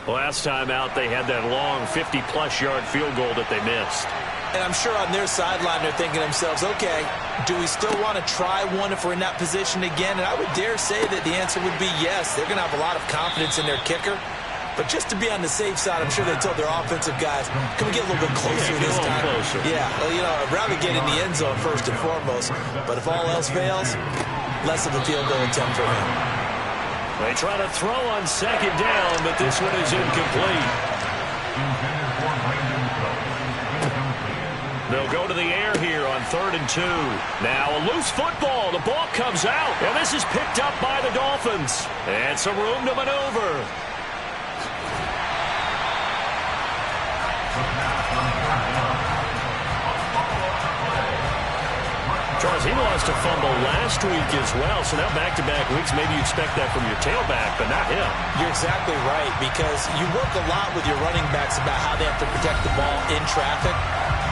Last time out, they had that long 50-plus yard field goal that they missed. And I'm sure on their sideline they're thinking to themselves, okay, do we still want to try one if we're in that position again? And I would dare say that the answer would be yes. They're going to have a lot of confidence in their kicker. But just to be on the safe side, I'm sure they told their offensive guys, can we get a little bit closer this time? Closer. Yeah, well, you know, I'd rather get in the end zone first and foremost. But if all else fails, less of a field goal attempt for him. They try to throw on second down, but this one is incomplete. They'll go to the air here on 3rd and 2. Now a loose football. The ball comes out, and this is picked up by the Dolphins. And some room to maneuver. Charles, he lost a fumble last week as well, so now back-to-back weeks, maybe you expect that from your tailback, but not him. You're exactly right, because you work a lot with your running backs about how they have to protect the ball in traffic,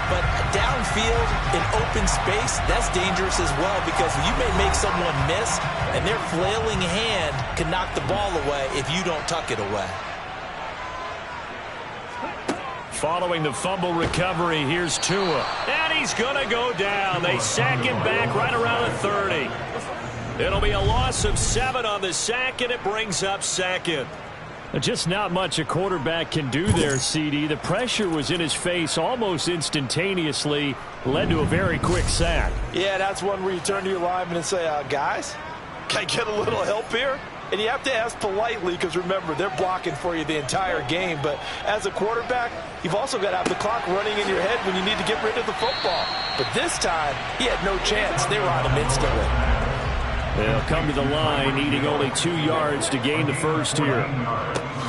but downfield in open space, that's dangerous as well, because you may make someone miss, and their flailing hand can knock the ball away if you don't tuck it away. Following the fumble recovery, here's Tua. And he's going to go down. They sack him back right around the 30. It'll be a loss of 7 on the sack, and it brings up 2nd. Just not much a quarterback can do there, CD. The pressure was in his face almost instantaneously, led to a very quick sack. Yeah, that's one where you turn to your lineman and say, guys, can I get a little help here? And you have to ask politely because, remember, they're blocking for you the entire game. But as a quarterback, you've also got to have the clock running in your head when you need to get rid of the football. But this time, he had no chance. They were on him instantly. They'll come to the line, needing only 2 yards to gain the first here.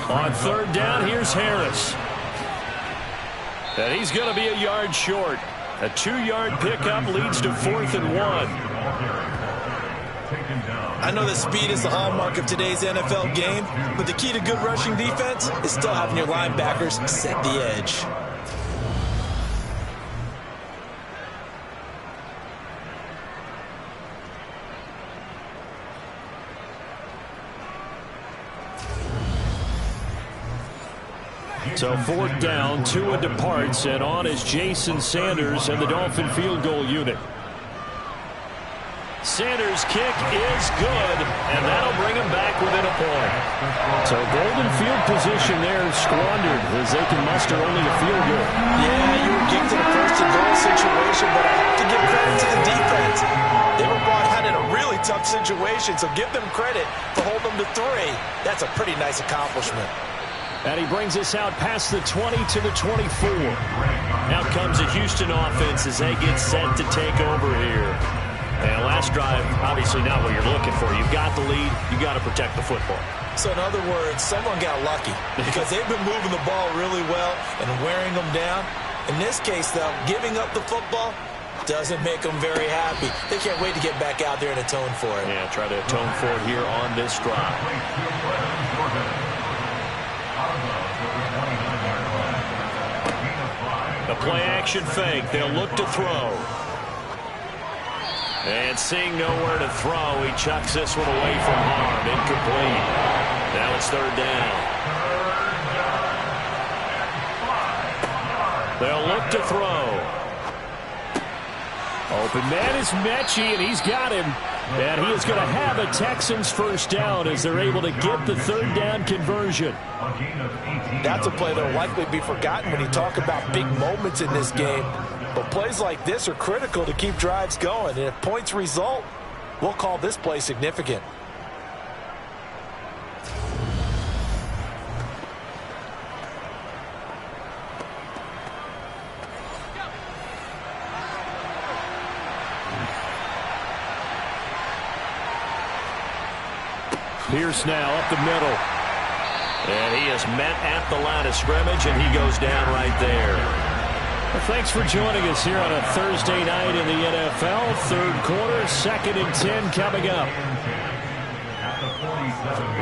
On 3rd down, here's Harris. And he's going to be a yard short. A 2-yard pickup leads to 4th and 1. I know that speed is the hallmark of today's NFL game, but the key to good rushing defense is still having your linebackers set the edge. So 4th down, Tua departs, and on is Jason Sanders and the Dolphin field goal unit. Sanders' kick is good, and that'll bring him back within a point. So golden field position there squandered as they can muster only a field goal. Yeah, you were kicked in a first-and-goal situation, but I have to give credit to the defense. They were brought out in a really tough situation, so give them credit for holding them to 3. That's a pretty nice accomplishment. And he brings us out past the 20 to the 24. Out comes the Houston offense as they get set to take over here. And last drive, obviously not what you're looking for. You've got the lead. You've got to protect the football. So in other words, someone got lucky because they've been moving the ball really well and wearing them down. In this case, though, giving up the football doesn't make them very happy. They can't wait to get back out there and atone for it. Yeah, try to atone for it here on this drive. The play-action fake. They'll look to throw. And seeing nowhere to throw, he chucks this one away from harm. Incomplete. Now it's 3rd down. They'll look to throw. Open man is Mechie, and he's got him. And he is going to have a Texans first down as they're able to get the 3rd down conversion. That's a play that will likely be forgotten when you talk about big moments in this game. But plays like this are critical to keep drives going. And if points result, we'll call this play significant. Pierce now up the middle. And he is met at the line of scrimmage, and he goes down right there. Well, thanks for joining us here on a Thursday night in the NFL. 3rd quarter, 2nd and 10 coming up.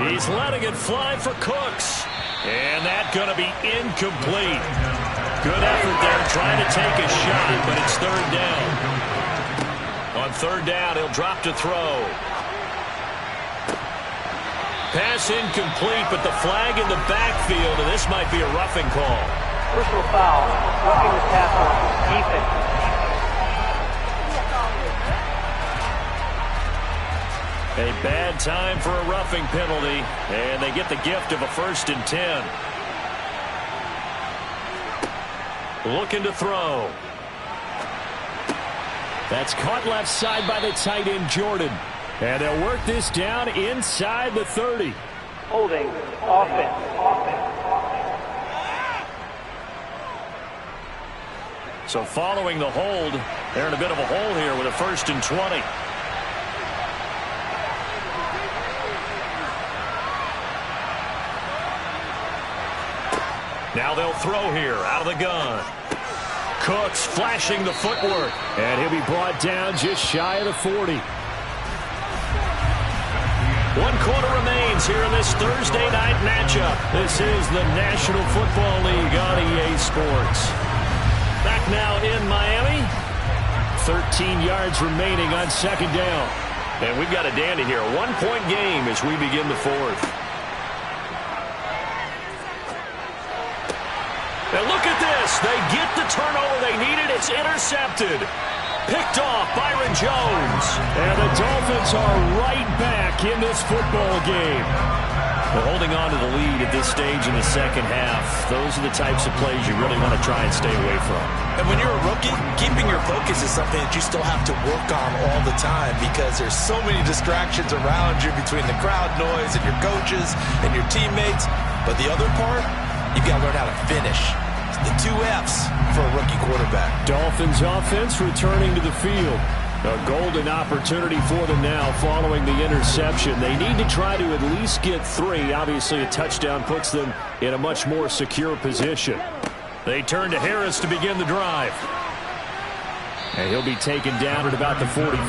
He's letting it fly for Cooks. And that's going to be incomplete. Good effort there trying to take a shot, but it's 3rd down. On 3rd down, he'll drop to throw. Pass incomplete, but the flag in the backfield, and this might be a roughing call. Personal foul. Roughing the tackle. Defense. A bad time for a roughing penalty, and they get the gift of a 1st and 10. Looking to throw. That's caught left side by the tight end, Jordan. And they'll work this down inside the 30. Holding. Offense. So following the hold, they're in a bit of a hole here with a 1st and 20. Now they'll throw here out of the gun. Cooks flashing the footwork, and he'll be brought down just shy of the 40. 1 quarter remains here in this Thursday night matchup. This is the National Football League on EA Sports. Back now in Miami. 13 yards remaining on 2nd down. And we've got a dandy here. A 1-point game as we begin the 4th. And look at this. They get the turnover they needed. It's intercepted. Picked off Byron Jones. And the Dolphins are right back in this football game. They're holding on to the lead at this stage in the 2nd half. Those are the types of plays you really want to try and stay away from. And when you're a rookie, keeping your focus is something that you still have to work on all the time because there's so many distractions around you between the crowd noise and your coaches and your teammates. But the other part, you've got to learn how to finish. The 2 F's for a rookie quarterback. Dolphins offense returning to the field. A golden opportunity for them now following the interception. They need to try to at least get 3. Obviously, a touchdown puts them in a much more secure position. They turn to Harris to begin the drive. And he'll be taken down at about the 45.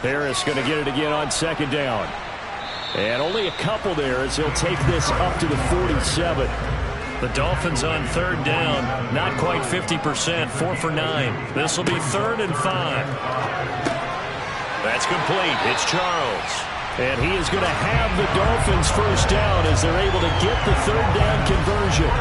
Harris going to get it again on 2nd down. And only a couple there as he'll take this up to the 47. The Dolphins on 3rd down, not quite 50%, 4 for 9. This will be 3rd and 5. That's complete. It's Charles. And he is going to have the Dolphins 1st down as they're able to get the 3rd down conversion.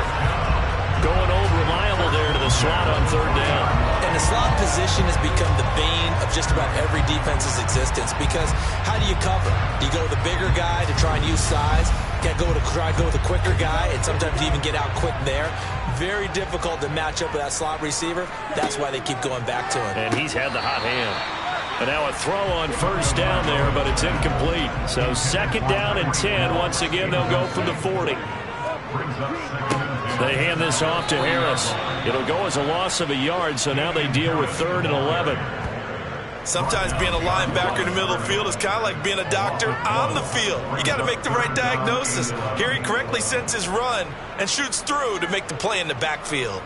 Going old reliable there to the slot on 3rd down. And the slot position has become the bane of just about every defense's existence because how do you cover? Do you go with a bigger guy to try and use size? Can't try to go with a quicker guy, and sometimes you even get out quick there. Very difficult to match up with that slot receiver. That's why they keep going back to him. And he's had the hot hand. And now a throw on 1st down there, but it's incomplete. So 2nd down and 10. Once again, they'll go from the 40. They hand this off to Harris. It'll go as a loss of a yard, so now they deal with 3rd and 11. Sometimes being a linebacker in the middle of the field is kind of like being a doctor on the field. You got to make the right diagnosis. Here he correctly sends his run and shoots through to make the play in the backfield.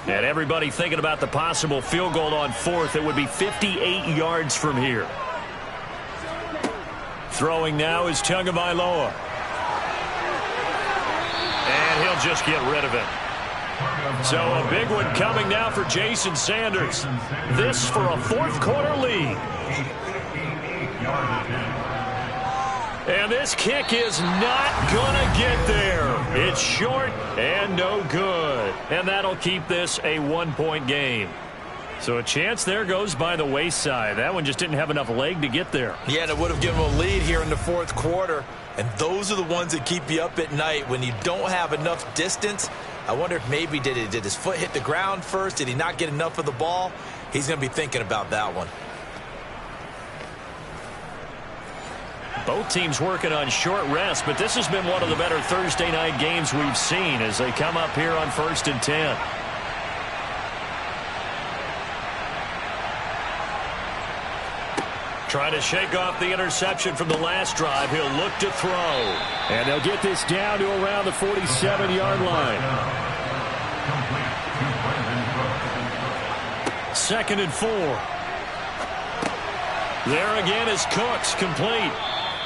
And everybody thinking about the possible field goal on 4th. It would be 58 yards from here. Throwing now is Tagovailoa. And he'll just get rid of it. So a big one coming now for Jason Sanders. This for a 4th quarter lead. And this kick is not going to get there. It's short and no good. And that'll keep this a 1-point game. So a chance there goes by the wayside. That one just didn't have enough leg to get there. Yeah, and it would have given them a lead here in the 4th quarter. And those are the ones that keep you up at night when you don't have enough distance. I wonder if maybe did his foot hit the ground first? Did he not get enough of the ball? He's going to be thinking about that one. Both teams working on short rest, but this has been one of the better Thursday night games we've seen as they come up here on 1st and 10. Trying to shake off the interception from the last drive. He'll look to throw. And they'll get this down to around the 47-yard line. 2nd and 4. There again is Cooks, complete.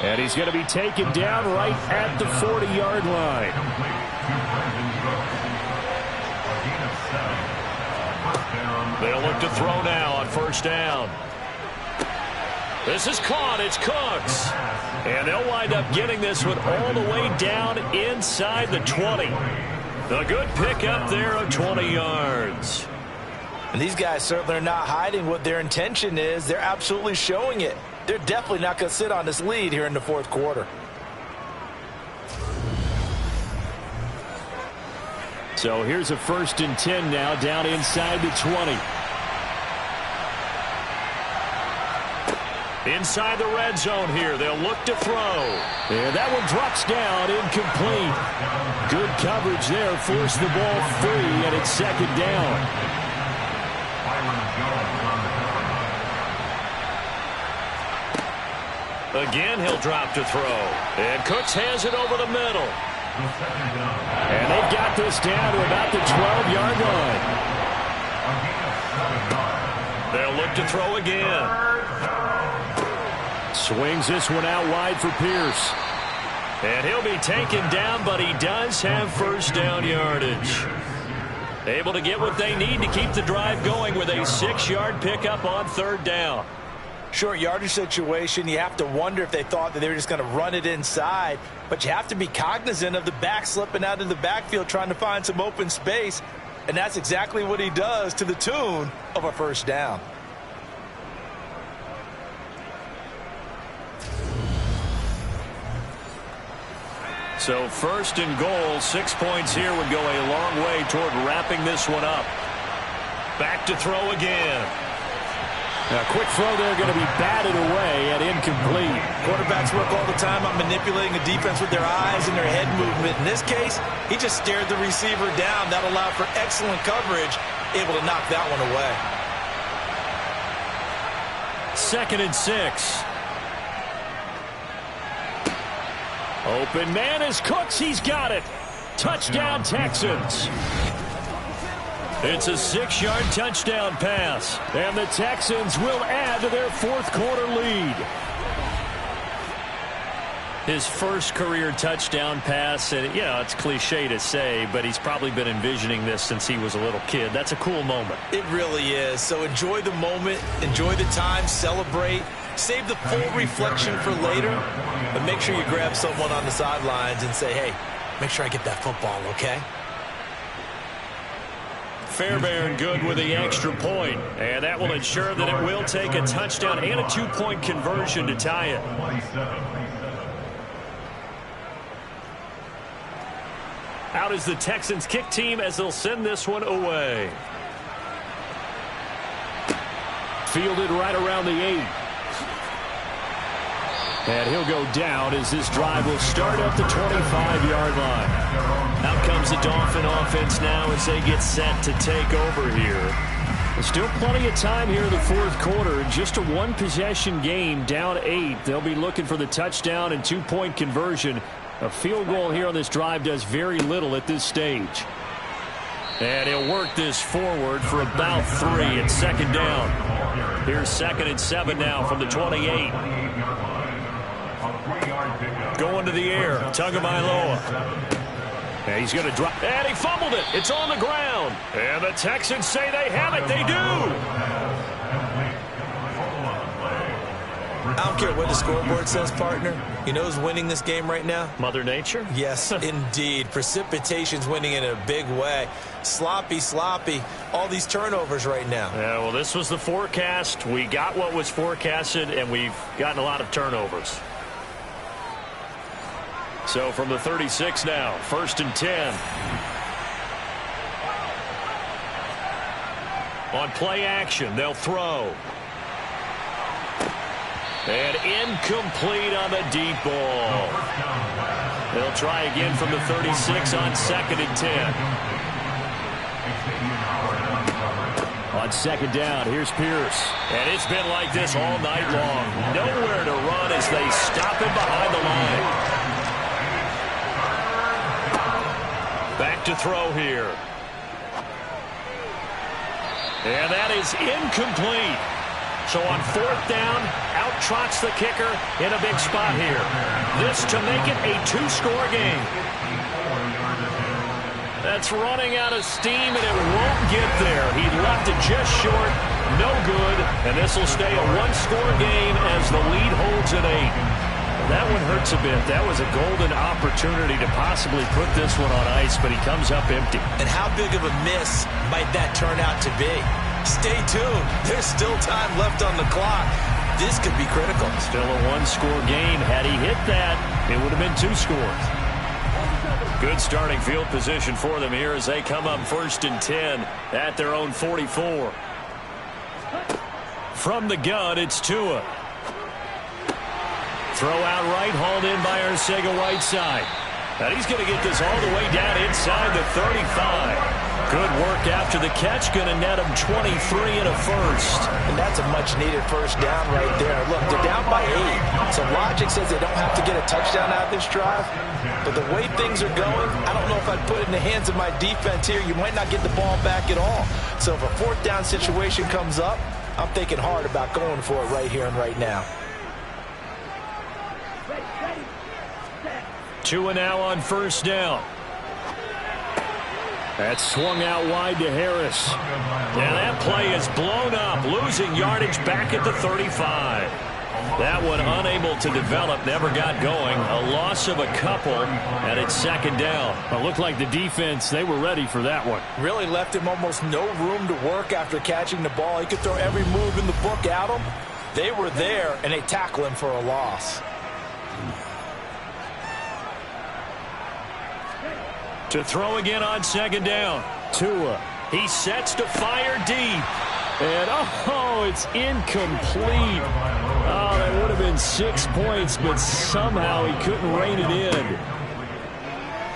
And he's going to be taken down right at the 40-yard line. They'll look to throw now on first down. This is caught. It's Cooks. And they'll wind up getting this one all the way down inside the 20. A good pick up there of 20 yards. And these guys certainly are not hiding what their intention is. They're absolutely showing it. They're definitely not going to sit on this lead here in the fourth quarter. So here's a 1st and 10 now down inside the 20. Inside the red zone here. They'll look to throw. And that one drops down, incomplete. Good coverage there. Forced the ball free, and it's 2nd down. Again, he'll drop to throw. And Cooks has it over the middle. And they've got this down to about the 12-yard line. They'll look to throw again. Swings this one out wide for Pierce. And he'll be taken down, but he does have first down yardage. Able to get what they need to keep the drive going with a 6-yard pickup on 3rd down. Short yardage situation, you have to wonder if they thought that they were just going to run it inside. But you have to be cognizant of the back slipping out of the backfield trying to find some open space. And that's exactly what he does to the tune of a first down. So 1st and goal, 6 points here would go a long way toward wrapping this one up. Back to throw again. A quick throw there going to be batted away and incomplete. Quarterbacks work all the time on manipulating the defense with their eyes and their head movement. In this case, he just stared the receiver down. That allowed for excellent coverage, able to knock that one away. 2nd and 6. Open man is Cooks. He's got it. Touchdown, Texans. It's a 6-yard touchdown pass. And the Texans will add to their 4th quarter lead. His first career touchdown pass, and it's cliche to say, but he's probably been envisioning this since he was a little kid. That's a cool moment. It really is. So enjoy the moment, enjoy the time, celebrate. Save the full reflection for later, but make sure you grab someone on the sidelines and say, hey, make sure I get that football, okay? Fairbairn good with the extra point, and that will ensure that it will take a touchdown and a 2-point conversion to tie it. Out is the Texans kick team as they'll send this one away. Fielded right around the 8. And he'll go down as this drive will start at the 25-yard line. Out comes the Dolphin offense now as they get set to take over here. There's still plenty of time here in the 4th quarter. Just a 1-possession game, down 8. They'll be looking for the touchdown and 2-point conversion. A field goal here on this drive does very little at this stage. And he'll work this forward for about 3 at 2nd down. Here's 2nd and 7 now from the 28. Going to the air, Tagovailoa. And he's going to drop. And he fumbled it. It's on the ground. And the Texans say they have it. They do. I don't care what the scoreboard says, partner. You know who's winning this game right now? Mother Nature? Yes, indeed. Precipitation's winning in a big way. Sloppy. All these turnovers right now. Yeah, well, this was the forecast. We got what was forecasted, and we've gotten a lot of turnovers. So from the 36 now, 1st and 10. On play action, they'll throw. And incomplete on the deep ball. They'll try again from the 36 on 2nd and 10. On 2nd down, here's Pierce. And it's been like this all night long. Nowhere to run as they stop him behind the line. Back to throw here. And that is incomplete. So on 4th down, out trots the kicker in a big spot here. This to make it a 2-score game. That's running out of steam, and it won't get there. He left it just short. No good. And this will stay a 1-score game as the lead holds at 8. That one hurts a bit. That was a golden opportunity to possibly put this one on ice, but he comes up empty. And how big of a miss might that turn out to be? Stay tuned. There's still time left on the clock. This could be critical. Still a 1-score game. Had he hit that, it would have been 2 scores. Good starting field position for them here as they come up 1st and 10 at their own 44. From the gun, it's Tua. Throw out right, hauled in by Arcega-Whiteside. And he's going to get this all the way down inside the 35. Good work after the catch. Going to net him 23 and a first. And that's a much-needed first down right there. Look, they're down by 8. So logic says they don't have to get a touchdown out of this drive. But the way things are going, I don't know if I'd put it in the hands of my defense here. You might not get the ball back at all. So if a 4th down situation comes up, I'm thinking hard about going for it right here and right now. Tua now on 1st down. That's swung out wide to Harris. And that play is blown up, losing yardage back at the 35. That one unable to develop, never got going. A loss of a couple, and it's 2nd down. It looked like the defense, they were ready for that one. Really left him almost no room to work after catching the ball. He could throw every move in the book at him. They were there, and they tackle him for a loss. To throw again on 2nd down. Tua. He sets to fire deep. And, oh, it's incomplete. Oh, that would have been 6 points, but somehow he couldn't rein it in.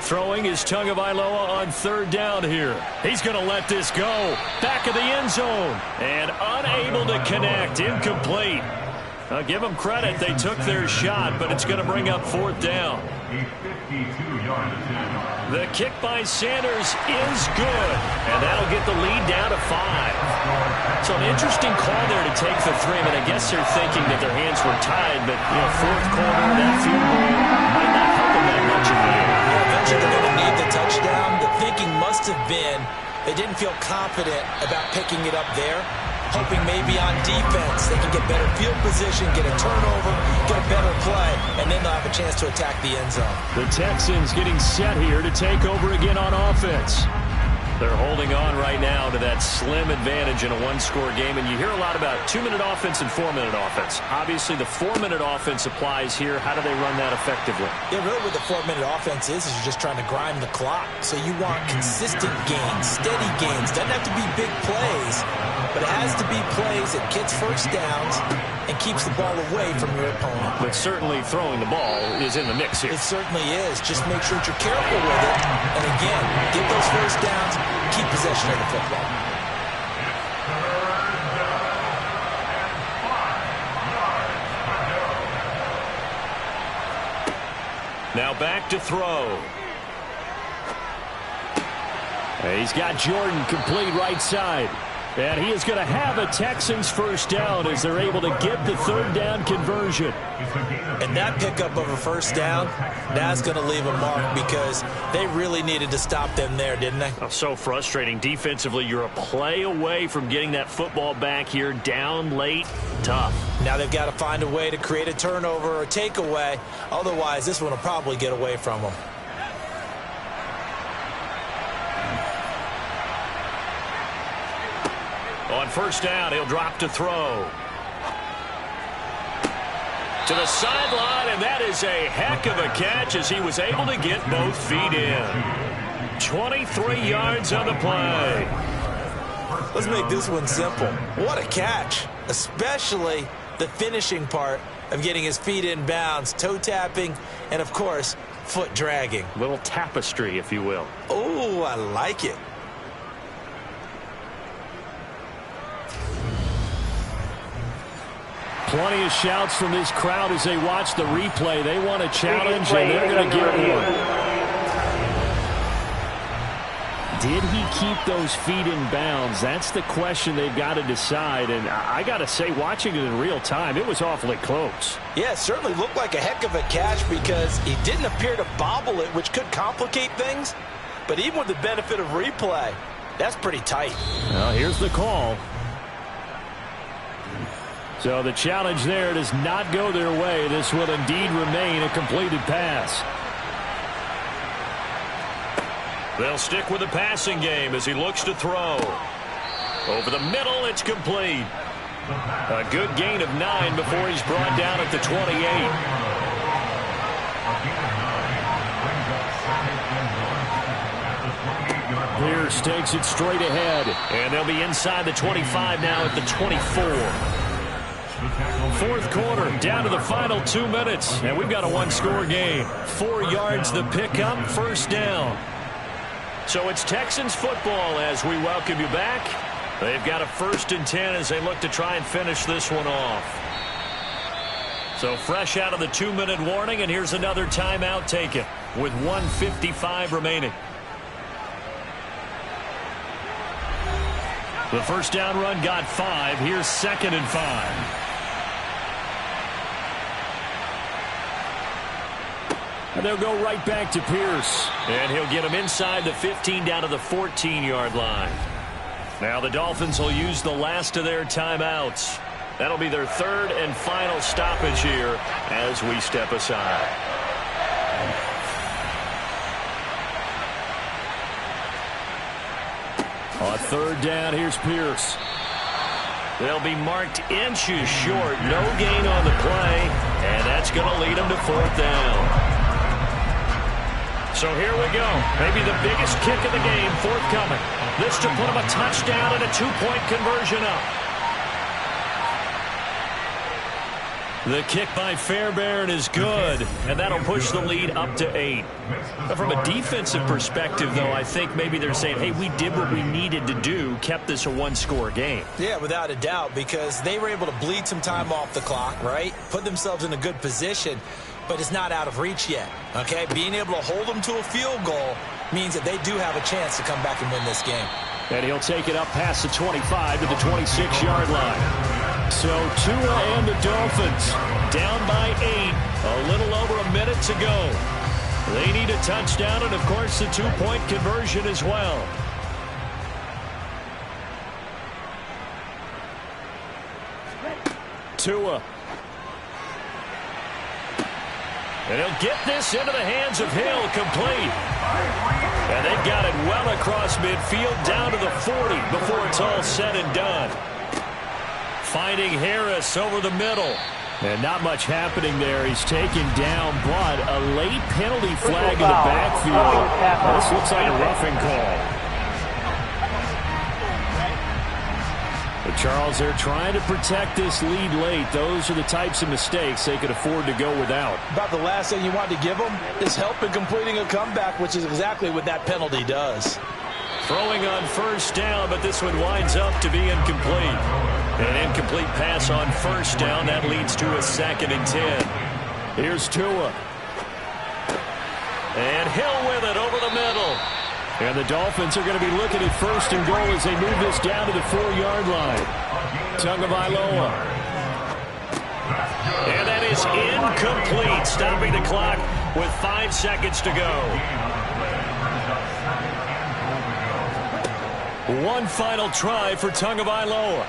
Throwing is Tagovailoa on 3rd down here. He's going to let this go. Back of the end zone. And unable to connect. Incomplete. I'll give them credit. They took their shot, but it's going to bring up 4th down. The kick by Sanders is good, and that'll get the lead down to 5. So an interesting call there to take the 3. I mean, I guess they're thinking that their hands were tied, but, 4th quarter, that field goal might not help them that much in the game. Yeah, eventually they're going to need the touchdown. The thinking must have been they didn't feel confident about picking it up there, hoping maybe on defense they can get better field position, get a turnover, get a better play, and then they'll have a chance to attack the end zone. The Texans getting set here to take over again on offense. They're holding on right now to that slim advantage in a 1-score game, and you hear a lot about 2-minute offense and 4-minute offense. Obviously, the 4-minute offense applies here. How do they run that effectively? Yeah, really what the 4-minute offense is you're just trying to grind the clock. So you want consistent gains, steady gains. Doesn't have to be big plays, but it has to be plays that gets first downs and keeps the ball away from your opponent. But certainly throwing the ball is in the mix here. It certainly is. Just make sure that you're careful with it. And again, get those first downs, keep possession of the football. Now back to throw. He's got Jordan complete right side. And he is going to have a Texans first down as they're able to get the 3rd down conversion. And that pickup of a first down, that's going to leave a mark because they really needed to stop them there, didn't they? Oh, so frustrating. Defensively, you're a play away from getting that football back here, down late, tough. Now they've got to find a way to create a turnover or a takeaway. Otherwise, this one will probably get away from them. On 1st down, he'll drop to throw. To the sideline, and that is a heck of a catch as he was able to get both feet in. 23 yards on the play. Let's make this one simple. What a catch, especially the finishing part of getting his feet in bounds, toe tapping, and of course, foot dragging. Little tapestry, if you will. Oh, I like it. Plenty of shouts from this crowd as they watch the replay. They want a challenge, and they're going to get one. Did he keep those feet in bounds? That's the question they've got to decide. And I got to say, watching it in real time, it was awfully close. Yeah, it certainly looked like a heck of a catch because he didn't appear to bobble it, which could complicate things. But even with the benefit of replay, that's pretty tight. Well, here's the call. So the challenge there does not go their way. This will indeed remain a completed pass. They'll stick with the passing game as he looks to throw. Over the middle, it's complete. A good gain of 9 before he's brought down at the 28. Pierce takes it straight ahead. And they'll be inside the 25 now at the 24. Fourth quarter, down to the final 2 minutes. And we've got a one-score game. 4 yards the pickup, first down. So it's Texans football as we welcome you back. They've got a 1st and 10 as they look to try and finish this one off. So fresh out of the 2-minute warning, and here's another timeout taken with 1:55 remaining. The first down run got 5. Here's 2nd and 5. And they'll go right back to Pierce. And he'll get him inside the 15 down to the 14-yard line. Now the Dolphins will use the last of their timeouts. That'll be their 3rd and final stoppage here as we step aside. On 3rd down, here's Pierce. They'll be marked inches short. No gain on the play. And that's going to lead them to 4th down. So here we go. Maybe the biggest kick of the game forthcoming. This to put him a touchdown and a 2-point conversion up. The kick by Fairbairn is good, and that'll push the lead up to 8. But from a defensive perspective, though, I think maybe they're saying, hey, we did what we needed to do, kept this a one-score game. Yeah, without a doubt, because they were able to bleed some time off the clock, right? Put themselves in a good position, but it's not out of reach yet, okay? Being able to hold them to a field goal means that they do have a chance to come back and win this game. And he'll take it up past the 25 to the 26-yard line. So Tua and the Dolphins down by 8. A little over a minute to go. They need a touchdown and, of course, the 2-point conversion as well. Tua. And he'll get this into the hands of Hill, complete. And they've got it well across midfield down to the 40 before it's all said and done. Finding Harris over the middle. And not much happening there. He's taken down, but a late penalty flag in the backfield. This looks like a roughing call. But Charles, they're trying to protect this lead late. Those are the types of mistakes they could afford to go without. About the last thing you want to give them is help in completing a comeback, which is exactly what that penalty does. Throwing on 1st down, but this one winds up to be incomplete. An incomplete pass on 1st down. That leads to a 2nd and 10. Here's Tua. And Hill with it over the middle. And the Dolphins are going to be looking at 1st and goal as they move this down to the 4-yard line. Tagovailoa. And that is incomplete, stopping the clock with 5 seconds to go. One final try for Tagovailoa.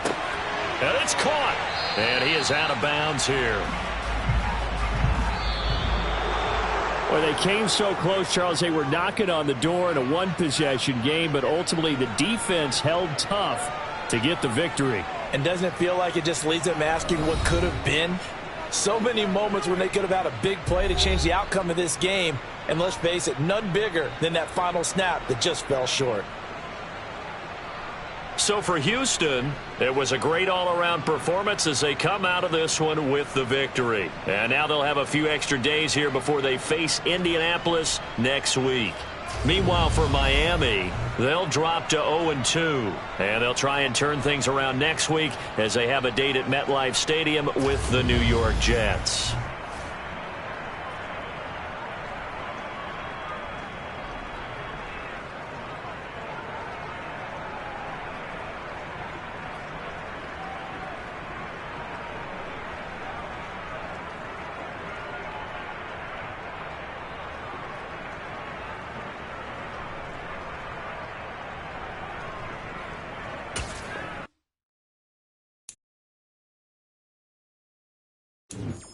And it's caught. And he is out of bounds here. Well, they came so close, Charles. They were knocking on the door in a one-possession game, but ultimately the defense held tough to get the victory. And doesn't it feel like it just leaves them asking what could have been? So many moments when they could have had a big play to change the outcome of this game. And let's face it, none bigger than that final snap that just fell short. So for Houston, it was a great all-around performance as they come out of this one with the victory. And now they'll have a few extra days here before they face Indianapolis next week. Meanwhile, for Miami, they'll drop to 0-2. And they'll try and turn things around next week as they have a date at MetLife Stadium with the New York Jets. it.